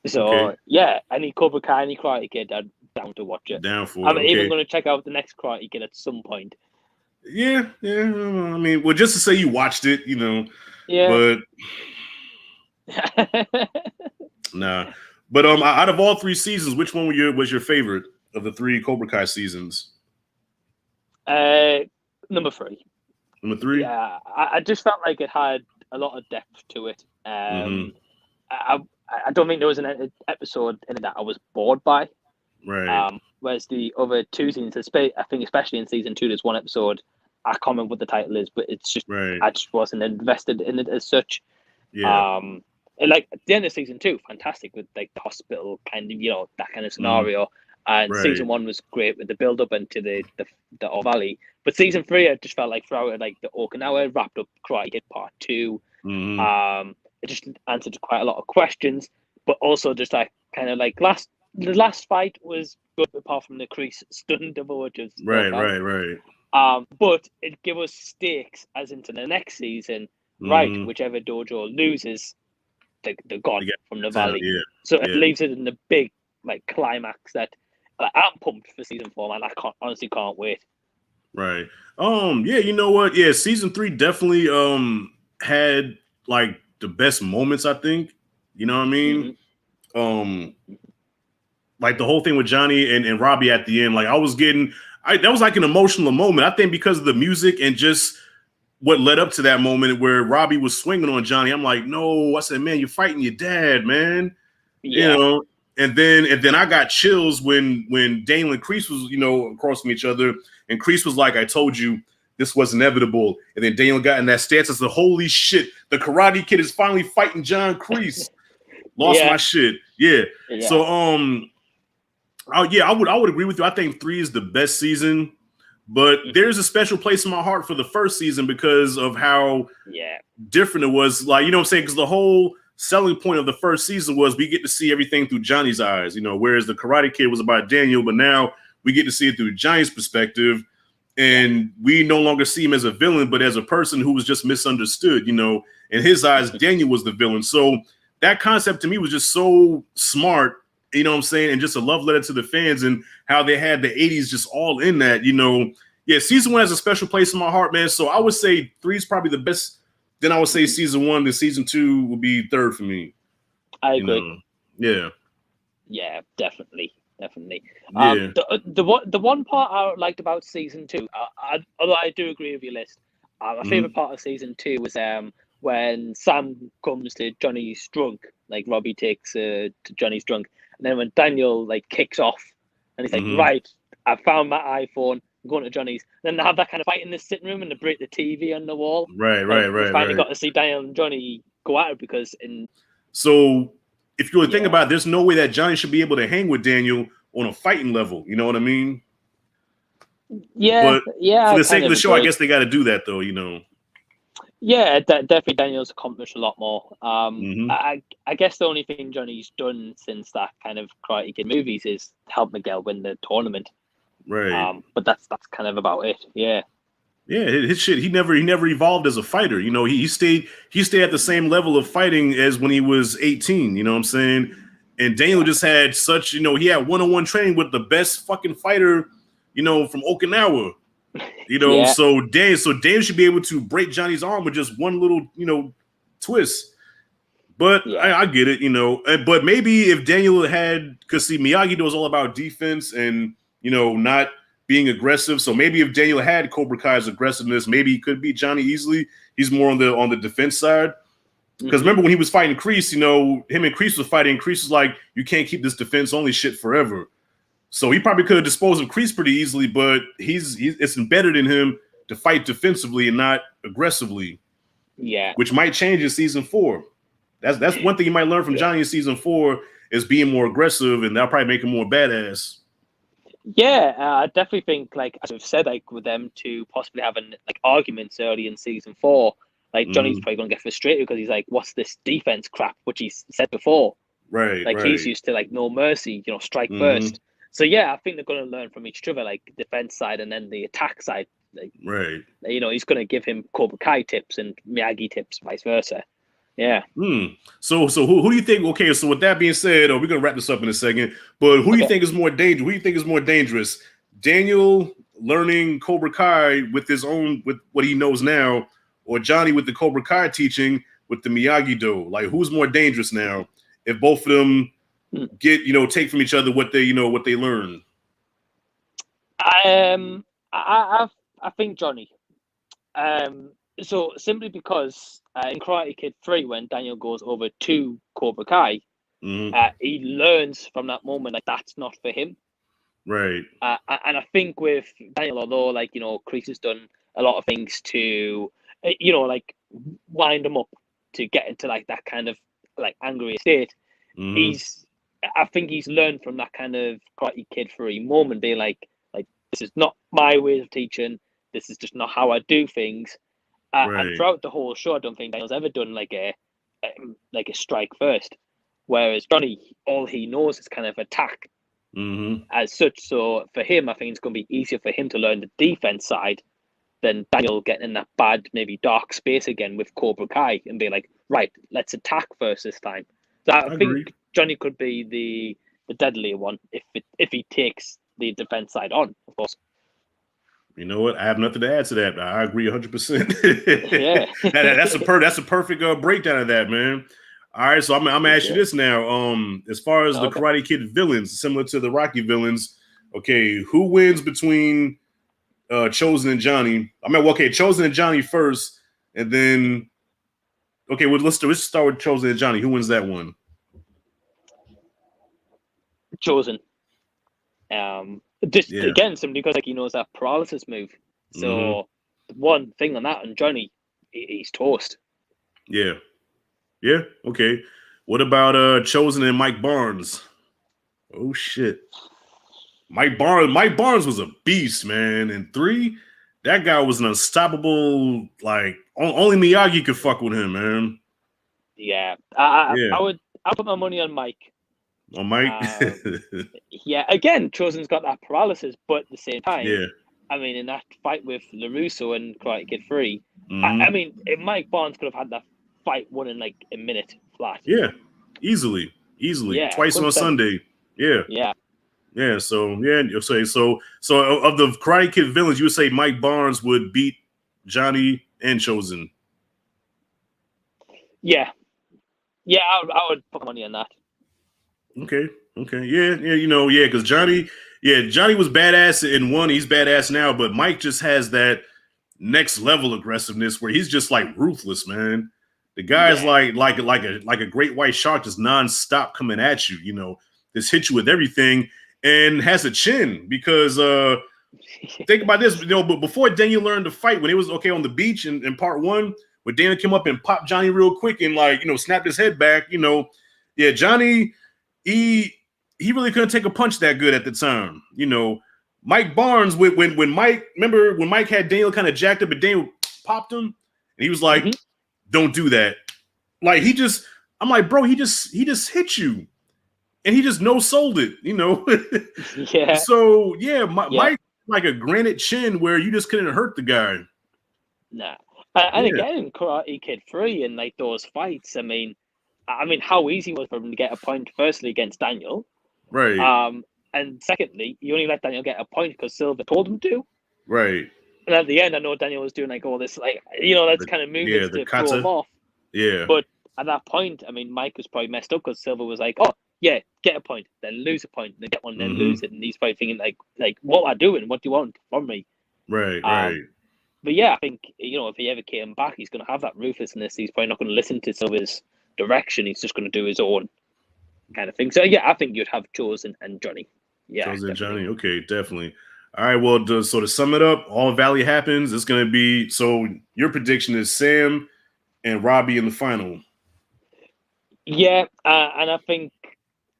So yeah, any Cobra Kai, any Karate Kid, I'm down to watch it. Down for it. I'm even going to check out the next Karate Kid at some point. Yeah. I mean, well, just to say you watched it, Yeah. But nah. But out of all three seasons, which one was your favorite of the three Cobra Kai seasons? Number 3. Number 3? Yeah, I just felt like it had a lot of depth to it. I don't think there was an episode in it that I was bored by. Right. Whereas the other two seasons, I think especially in season 2, there's one episode, I can't remember what the title is, but it's just, I just wasn't invested in it as such. Yeah. And like at the end of season 2, fantastic with like the hospital kind of, that kind of scenario. And season 1 was great with the build up into the Valley. But season 3, I just felt like throughout it, like the Okinawa wrapped up Karate Kid Part 2. It just answered quite a lot of questions, but also just like kind of like the last fight was good apart from the Kreese stun double, which is right. But it gave us stakes as into the next season. Right, whichever dojo loses, they're gone from the Valley. So it leaves it in the big like climax that I'm pumped for season 4, man. I honestly can't wait. Right. Yeah, you know what? Yeah, season 3 definitely had like the best moments, I think. You know what I mean? Like the whole thing with Johnny and Robbie at the end, like that was like an emotional moment. I think because of the music and just what led up to that moment where Robbie was swinging on Johnny. I'm like, no, I said, man, you're fighting your dad, man. Yeah. And then I got chills when Daniel and Kreese was, across from each other, and Kreese was like, I told you this was inevitable. And then Daniel got in that stance and said, holy shit, the Karate Kid is finally fighting John Kreese. Lost my shit. Yeah. So I would agree with you. I think 3 is the best season, but there's a special place in my heart for the first season because of how different it was. Like, you know what I'm saying? Because the whole selling point of the first season was we get to see everything through Johnny's eyes, whereas the Karate Kid was about Daniel, but now we get to see it through Johnny's perspective, and we no longer see him as a villain, but as a person who was just misunderstood. In his eyes, Daniel was the villain. So that concept to me was just so smart, you know what I'm saying? And just a love letter to the fans and how they had the 80s just all in that, Yeah, season 1 has a special place in my heart, man. So I would say 3 is probably the best. Then I would say season 1, then season 2 would be third for me. I agree. Yeah. Yeah, definitely. Yeah. The one part I liked about season 2, although I do agree with your list, my favorite part of season 2 was when Sam comes to Johnny's drunk, like Robbie takes to Johnny's drunk, and then when Daniel like kicks off, and he's like, right, I found my iPhone, I'm going to Johnny's. Then they have that kind of fight in the sitting room and they break the TV on the wall. Right. We finally got to see Daniel and Johnny go at it because So if you really think about it, there's no way that Johnny should be able to hang with Daniel on a fighting level. You know what I mean? Yeah, but for the sake of the show, I guess they got to do that, though. Yeah, definitely Daniel's accomplished a lot more. I guess the only thing Johnny's done since that kind of Karate Kid movies is help Miguel win the tournament. Right. But that's kind of about it. Yeah. Yeah, his shit. He never evolved as a fighter. He stayed at the same level of fighting as when he was 18. You know what I'm saying? And Daniel just had such. He had one-on-one training with the best fucking fighter, from Okinawa. So Daniel should be able to break Johnny's arm with just one little, twist. But I get it, But maybe if Daniel had, because see, Miyagi-Do was all about defense and not being aggressive. So maybe if Daniel had Cobra Kai's aggressiveness, maybe he could beat Johnny easily. He's more on the defense side. Because remember when he was fighting Kreese, him and Kreese was fighting. Kreese was like, you can't keep this defense only shit forever. So he probably could have disposed of Kreese pretty easily, but it's embedded in him to fight defensively and not aggressively. Yeah. Which might change in season 4. That's one thing you might learn from Johnny in season 4 is being more aggressive, and that'll probably make him more badass. Yeah, I definitely think, like as we've said, like with them two possibly having like arguments early in season 4, like Johnny's probably gonna get frustrated because he's like, "What's this defense crap?" Which he's said before. Right. Like he's used to like no mercy, strike first. So yeah, I think they're gonna learn from each other, like defense side and then the attack side. Like, right. He's gonna give him Cobra Kai tips and Miyagi tips, vice versa. Yeah. So who do you think? Okay, so with that being said, we're gonna wrap this up in a second. But who do you think is more dangerous? Who do you think is more dangerous? Daniel learning Cobra Kai with what he knows now, or Johnny with the Cobra Kai teaching with the Miyagi-Do? Like, who's more dangerous now? If both of them get take from each other what they learn. I think Johnny. So simply because in Karate Kid 3, when Daniel goes over to Cobra Kai, he learns from that moment like that's not for him. Right. And I think with Daniel, although Kreese has done a lot of things to like wind him up to get into like that kind of like angry state, I think he's learned from that kind of Karate Kid 3 moment, being like this is not my way of teaching. This is just not how I do things. And throughout the whole show, I don't think Daniel's ever done like a strike first. Whereas Johnny, all he knows is kind of attack as such. So for him, I think it's going to be easier for him to learn the defense side than Daniel getting in that bad, maybe dark space again with Cobra Kai and be like, right, let's attack first this time. So I think Johnny could be the deadlier one if he takes the defense side on, of course. You know what? I have nothing to add to that. I agree 100%. Yeah, that's a perfect breakdown of that, man. All right, so I'm gonna ask you this now. As far as the Karate Kid villains, similar to the Rocky villains, okay, who wins between Chozen and Johnny? Chozen and Johnny first, and then let's start with Chozen and Johnny. Who wins that one? Chozen. Again, simply because he knows that paralysis move. So one thing on that, and Johnny, he's toast. Yeah. Okay. What about Chozen and Mike Barnes? Oh shit. Mike Barnes was a beast, man. In 3, that guy was an unstoppable. Like only Miyagi could fuck with him, man. Yeah. I put my money on Mike. On Mike? Yeah, again, Chozen's got that paralysis, but at the same time, yeah. I mean, in that fight with LaRusso and Karate Kid 3, I mean, if Mike Barnes could have had that fight won in like a minute flat. Yeah, easily. Yeah, twice on Sunday. Yeah. Yeah, so yeah, you say so of the Karate Kid villains, you would say Mike Barnes would beat Johnny and Chosen. Yeah, yeah, I would put money on that. Okay, yeah, yeah, because Johnny was badass in one, he's badass now, but Mike just has that next level aggressiveness where he's just like ruthless, man. The guy's like a great white shark, just nonstop coming at you, just hit you with everything and has a chin because think about this, but before Daniel learned to fight, when it was on the beach in part one, when Daniel came up and popped Johnny real quick and snapped his head back, Johnny, he really couldn't take a punch that good at the time. Mike Barnes, when Mike, remember when Mike had Daniel kind of jacked up and Daniel popped him, and he was like, don't do that. Like I'm like, bro, he just hit you. And he just no-sold it, Yeah. So Mike like a granite chin where you just couldn't hurt the guy. Nah. And again, in Karate Kid 3 and like those fights, I mean, how easy was for him to get a point firstly against Daniel. Right. And secondly, you only let Daniel get a point because Silver told him to. Right. And at the end, I know Daniel was doing like all this, like, that's kind of movements to throw him off. Yeah. But at that point, I mean, Mike was probably messed up because Silver was like, oh, yeah, get a point, then lose a point, then get one, then lose it. And he's probably thinking like, what am I doing? What do you want from me? Right, right. But yeah, I think, if he ever came back, he's going to have that ruthlessness. He's probably not going to listen to Silver's direction. He's just going to do his own kind of thing. So yeah, I think you'd have Chosen and Johnny. Yeah, Chosen and Johnny. Okay, definitely. All right. Well, so to sum it up, All Valley happens. It's going to be, so your prediction is Sam and Robbie in the final. Yeah, and I think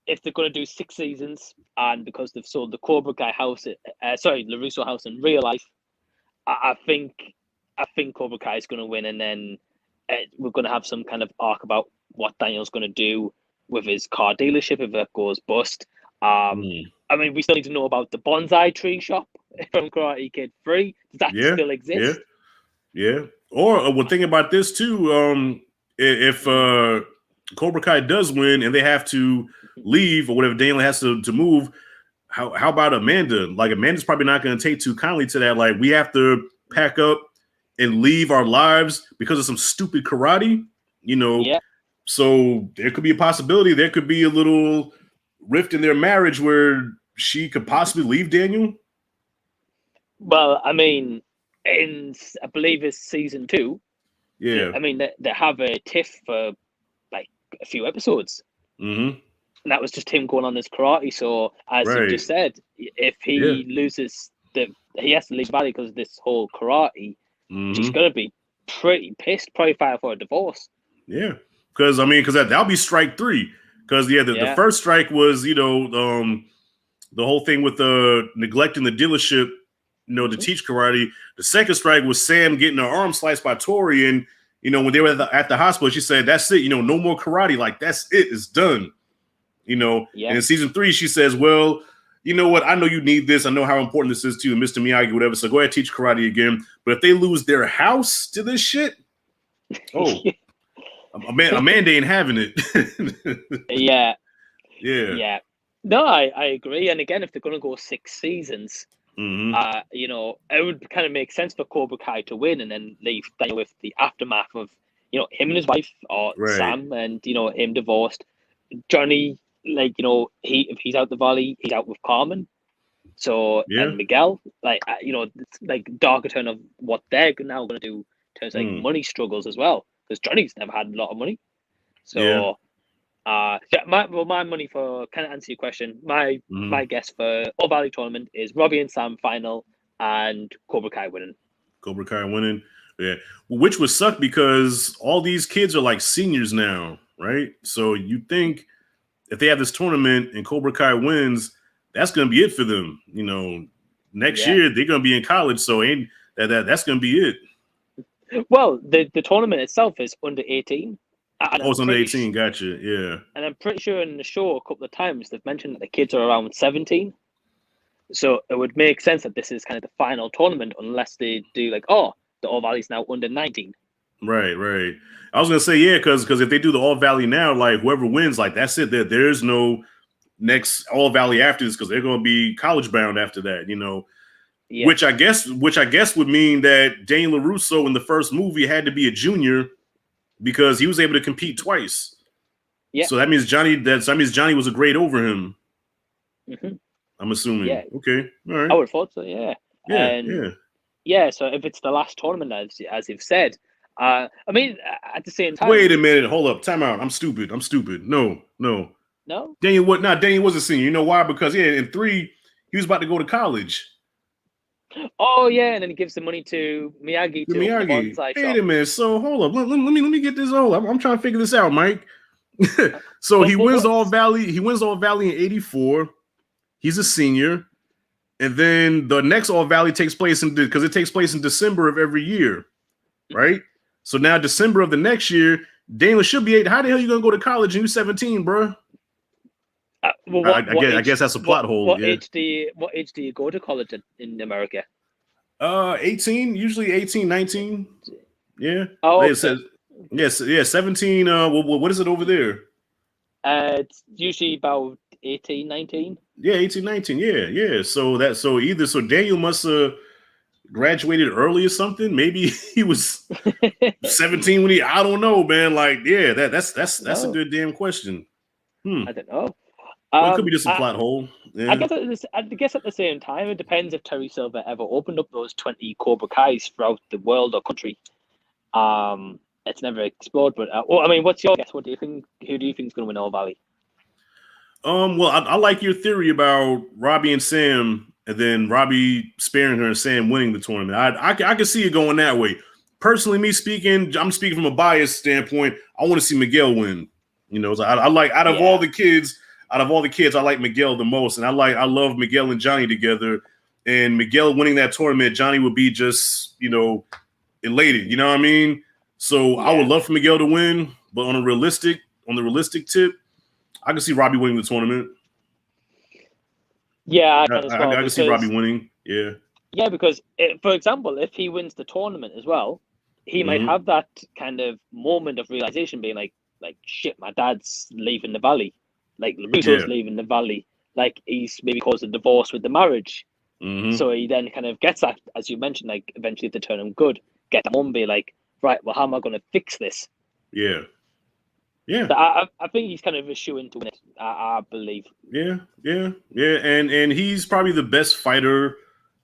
if they're going to do 6 seasons, and because they've sold the Cobra Kai house, LaRusso house in real life, I think Cobra Kai is going to win, and then we're going to have some kind of arc about what Daniel's going to do with his car dealership if it goes bust. I mean, we still need to know about the bonsai tree shop from Karate Kid 3. Does that still exist? Yeah. Or one thing about this too, if Cobra Kai does win and they have to leave or whatever, Daniel has to move, how about Amanda? Like, Amanda's probably not going to take too kindly to that. Like, we have to pack up and leave our lives because of some stupid karate, Yeah. So there could be a possibility. There could be a little rift in their marriage where she could possibly leave Daniel. Well, I mean, I believe it's season 2. Yeah. I mean, they have a tiff for like a few episodes. Mm-hmm. And that was just him going on this karate. So, as you just said, if he loses he has to leave the valley because of this whole karate, she's going to be pretty pissed, probably file for a divorce. Yeah. Because, that'll be strike 3. Because, the first strike was, the whole thing with neglecting the dealership, to teach karate. The second strike was Sam getting her arm sliced by Tori. And, when they were at the hospital, she said, that's it. No more karate. Like, that's it. It's done. And in season 3, she says, well, you know what? I know you need this. I know how important this is to you, Mr. Miyagi, whatever. So go ahead, teach karate again. But if they lose their house to this shit, Amanda ain't having it. Yeah. No, I agree. And again, if they're going to go 6 seasons, it would kind of make sense for Cobra Kai to win and then leave Daniel with the aftermath of, him and his wife, or Sam, and, him divorced. Johnny, if he's out the valley, he's out with Carmen. So, and Miguel, it's like darker turn of what they're now going to do in terms of money struggles as well. Because Johnny's never had a lot of money. So, my money for, kind of answer your question, my guess for All Valley tournament is Robbie and Sam final and Cobra Kai winning. Cobra Kai winning, yeah. Which would suck because all these kids are like seniors now, right? So you think if they have this tournament and Cobra Kai wins, that's going to be it for them. Next year they're going to be in college, so that's going to be it. Well, the tournament itself is under 18. It's under 18, gotcha, yeah. And I'm pretty sure in the show a couple of times they've mentioned that the kids are around 17. So it would make sense that this is kind of the final tournament unless they do the All Valley's now under 19. Right. I was going to say, because if they do the All Valley now, like whoever wins, like that's it. There's no next All Valley after this because they're going to be college bound after that. Yeah. Which I guess would mean that Daniel LaRusso in the first movie had to be a junior because he was able to compete twice. Yeah. So that means Johnny was a grade over him. Mm-hmm. I'm assuming. Yeah. Okay. All right. I would have thought so. Yeah. Yeah. So if it's the last tournament, as you've said, I mean, at the same time. Wait a minute. Hold up. Time out. I'm stupid. No. Daniel was a senior. You know why? Because in 3, he was about to go to college. Oh yeah, and then he gives the money to Miyagi to open the bonsai shop. Wait a minute. So hold up. Let me get this all up. I'm trying to figure this out, Mike. So he wins All Valley. He wins All Valley in '84. He's a senior, and then the next All Valley takes place because it takes place in December of every year, right? So now December of the next year, Daniel should be 8. How the hell are you gonna go to college and you're 17, bro? I guess that's a plot hole. What age do you go to college in America? 18, usually 18, 19. Yeah. Oh, okay. It says, yes, 17. What is it over there? It's usually about 18, 19. Yeah, 18, 19. Yeah. So Daniel must have graduated early or something. Maybe he was 17 when I don't know, man. Like, yeah, that's a good damn question. I don't know. Well, it could be just a plot hole. Yeah. I guess at the same time, it depends if Terry Silver ever opened up those 20 Cobra Kais throughout the world or country. It's never explored, but I mean, what's your guess? What do you think? Who do you think is going to win All Valley? Well, I like your theory about Robbie and Sam, and then Robbie sparing her and Sam winning the tournament. I can see it going that way. Personally, me speaking, I'm speaking from a biased standpoint. I want to see Miguel win. So I like out of all the kids, I like Miguel the most, and I love Miguel and Johnny together. And Miguel winning that tournament, Johnny would be just elated. You know what I mean? So I would love for Miguel to win, but on the realistic tip, I can see Robbie winning the tournament. Yeah, I can see Robbie winning. Yeah. Yeah, because for example, if he wins the tournament as well, he might have that kind of moment of realization, being like shit, my dad's leaving the valley, like LaRusso's leaving the valley, like he's maybe caused a divorce with the marriage. So he then kind of gets that, as you mentioned, like eventually to turn him good, get him on, be like, right, well, how am I going to fix this? Yeah. So I think he's kind of a shoe into it. I believe. Yeah, and he's probably the best fighter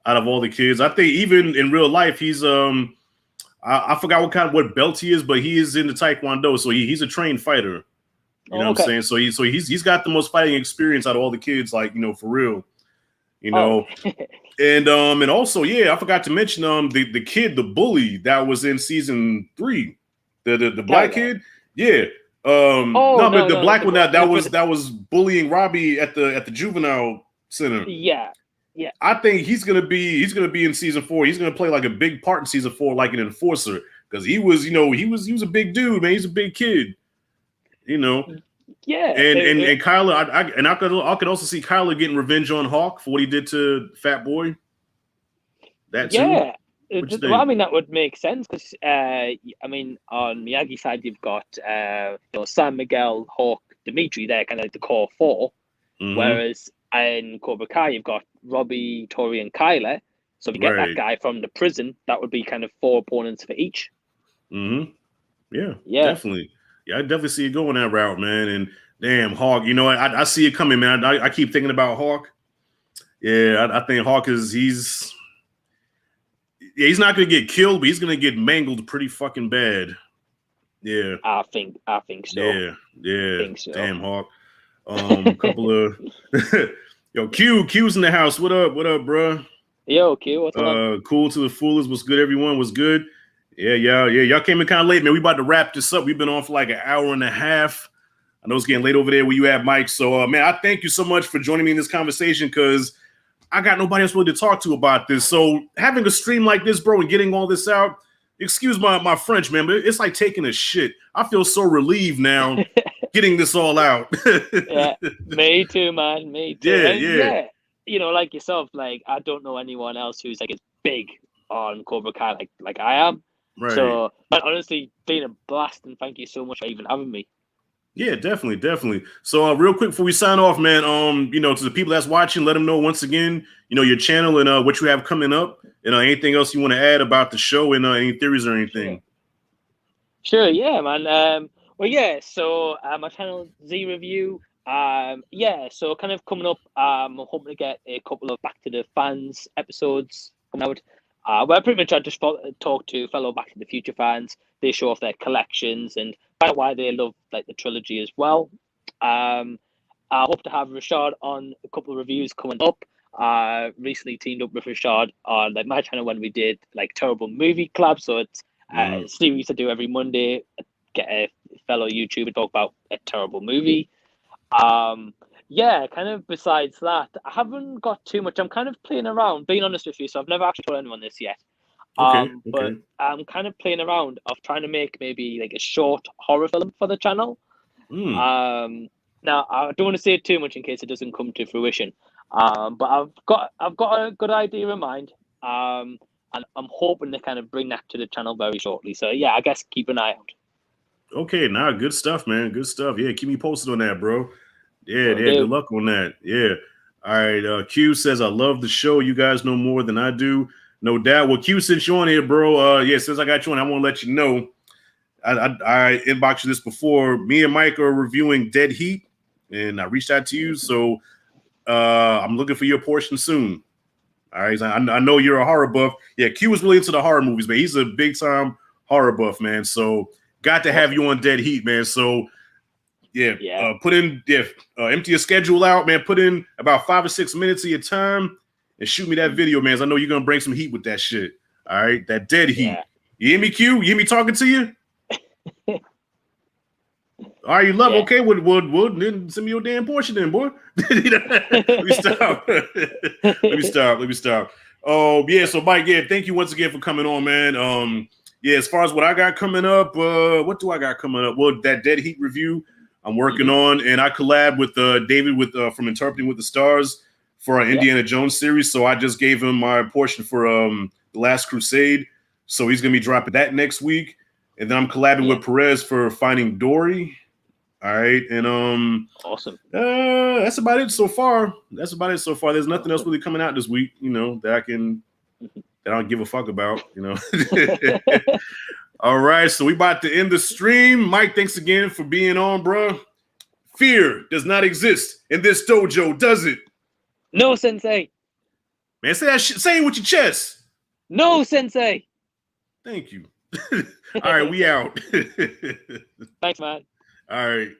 out of all the kids. I think even in real life, he's I forgot what belt he is, but he is in the Taekwondo, so he's a trained fighter. You know what I'm saying? So he's got the most fighting experience out of all the kids, like for real. And also, I forgot to mention the kid, the bully that was in season 3, the black kid, the black one that was bullying Robbie at the juvenile center. Yeah. I think he's gonna be in season 4. He's gonna play like a big part in season 4, like an enforcer, because he was a big dude, man. He's a big kid, Yeah, and Kyler, I could also see Kyler getting revenge on Hawk for what he did to Fat Boy. That too. Yeah, well, I mean that would make sense because I mean on Miyagi's side you've got Sam, Miguel, Hawk, Dimitri. They're kind of like the core 4, whereas in Cobra Kai you've got Robbie, Tori, and Kyler. So if you get that guy from the prison, that would be kind of 4 opponents for each. Yeah, definitely. Yeah, I definitely see it going that route, man. And damn, Hawk, I see it coming, man. I keep thinking about Hawk. Yeah, I think Hawk he's not going to get killed, but he's going to get mangled pretty fucking bad. Yeah. I think so. Yeah. I think so. Damn, Hawk. A couple of yo, Q's in the house. What up, bro? Yo, Q, what's up? Cool to the fullest. What's good, everyone? What's good? Yeah. Y'all came in kind of late, man. We about to wrap this up. We've been on for like an hour and a half. I know it's getting late over there where you at, Mike. So, man, I thank you so much for joining me in this conversation because I got nobody else really to talk to about this. So having a stream like this, bro, and getting all this out, excuse my French, man, but it's like taking a shit. I feel so relieved now getting this all out. Yeah, me too, man. Me too. Yeah. Like yourself, like I don't know anyone else who's like as big on Cobra Kai like I am. Right. So, but honestly, been a blast, and thank you so much for even having me. Yeah, definitely, definitely. So, real quick before we sign off, man, to the people that's watching, let them know once again, your channel and what you have coming up, and anything else you want to add about the show and any theories or anything. Sure, yeah, man. Well, yeah. So my channel Z Review. Yeah. So kind of coming up. I'm hoping to get a couple of Back to the Fans episodes coming out. Where pretty much I just talk to fellow Back to the Future fans. They show off their collections and find out why they love like the trilogy as well. I hope to have Rashad on a couple of reviews coming up. Recently teamed up with Rashad on like my channel when we did like terrible movie club. So it's series I do every Monday. Get a fellow YouTuber talk about a terrible movie. Yeah, kind of besides that, I haven't got too much. I'm kind of playing around, being honest with you. So I've never actually told anyone this yet. Okay. But I'm kind of playing around of trying to make maybe like a short horror film for the channel. Now I don't want to say too much in case it doesn't come to fruition. But I've got a good idea in mind. And I'm hoping to kind of bring that to the channel very shortly. So yeah, I guess keep an eye out. Okay, good stuff, man. Good stuff. Yeah, keep me posted on that, bro. Yeah, Will yeah. do. Good luck on that. Yeah. All right. Q says I love the show. You guys know more than I do, no doubt. Well, Q, since you're on here, bro. Yeah, since I got you on, I want to let you know. I inboxed you this before. Me and Mike are reviewing Dead Heat, and I reached out to you, so I'm looking for your portion soon. All right. I know you're a horror buff. Yeah, Q is really into the horror movies, man. He's a big time horror buff, man. So got to have you on Dead Heat, man. So yeah. Put in empty your schedule out, man. Put in about 5 or 6 minutes of your time and shoot me that video, man. I know you're gonna bring some heat with that shit. All right, that Dead Heat. You hear me, Q? You hear me talking to you? All right, you love okay. Would then send me your damn portion, then, boy. Let me stop. Let me stop. Oh yeah, so Mike, yeah, thank you once again for coming on, man. Yeah, as far as what I got coming up, what do I got coming up? Well, that Dead Heat review I'm working on, and I collab with David from Interpreting with the Stars for our Indiana Jones series. So I just gave him my portion for The Last Crusade. So he's gonna be dropping that next week, and then I'm collabing with Perez for Finding Dory. All right, and awesome. That's about it so far. There's nothing else really coming out this week, that I don't give a fuck about, All right, so we about to end the stream. Mike, thanks again for being on, bro. Fear does not exist in this dojo, does it? No, Sensei. Man, say that shit. Say it with your chest. No, Sensei. Thank you. All right, we out. Thanks, man. All right.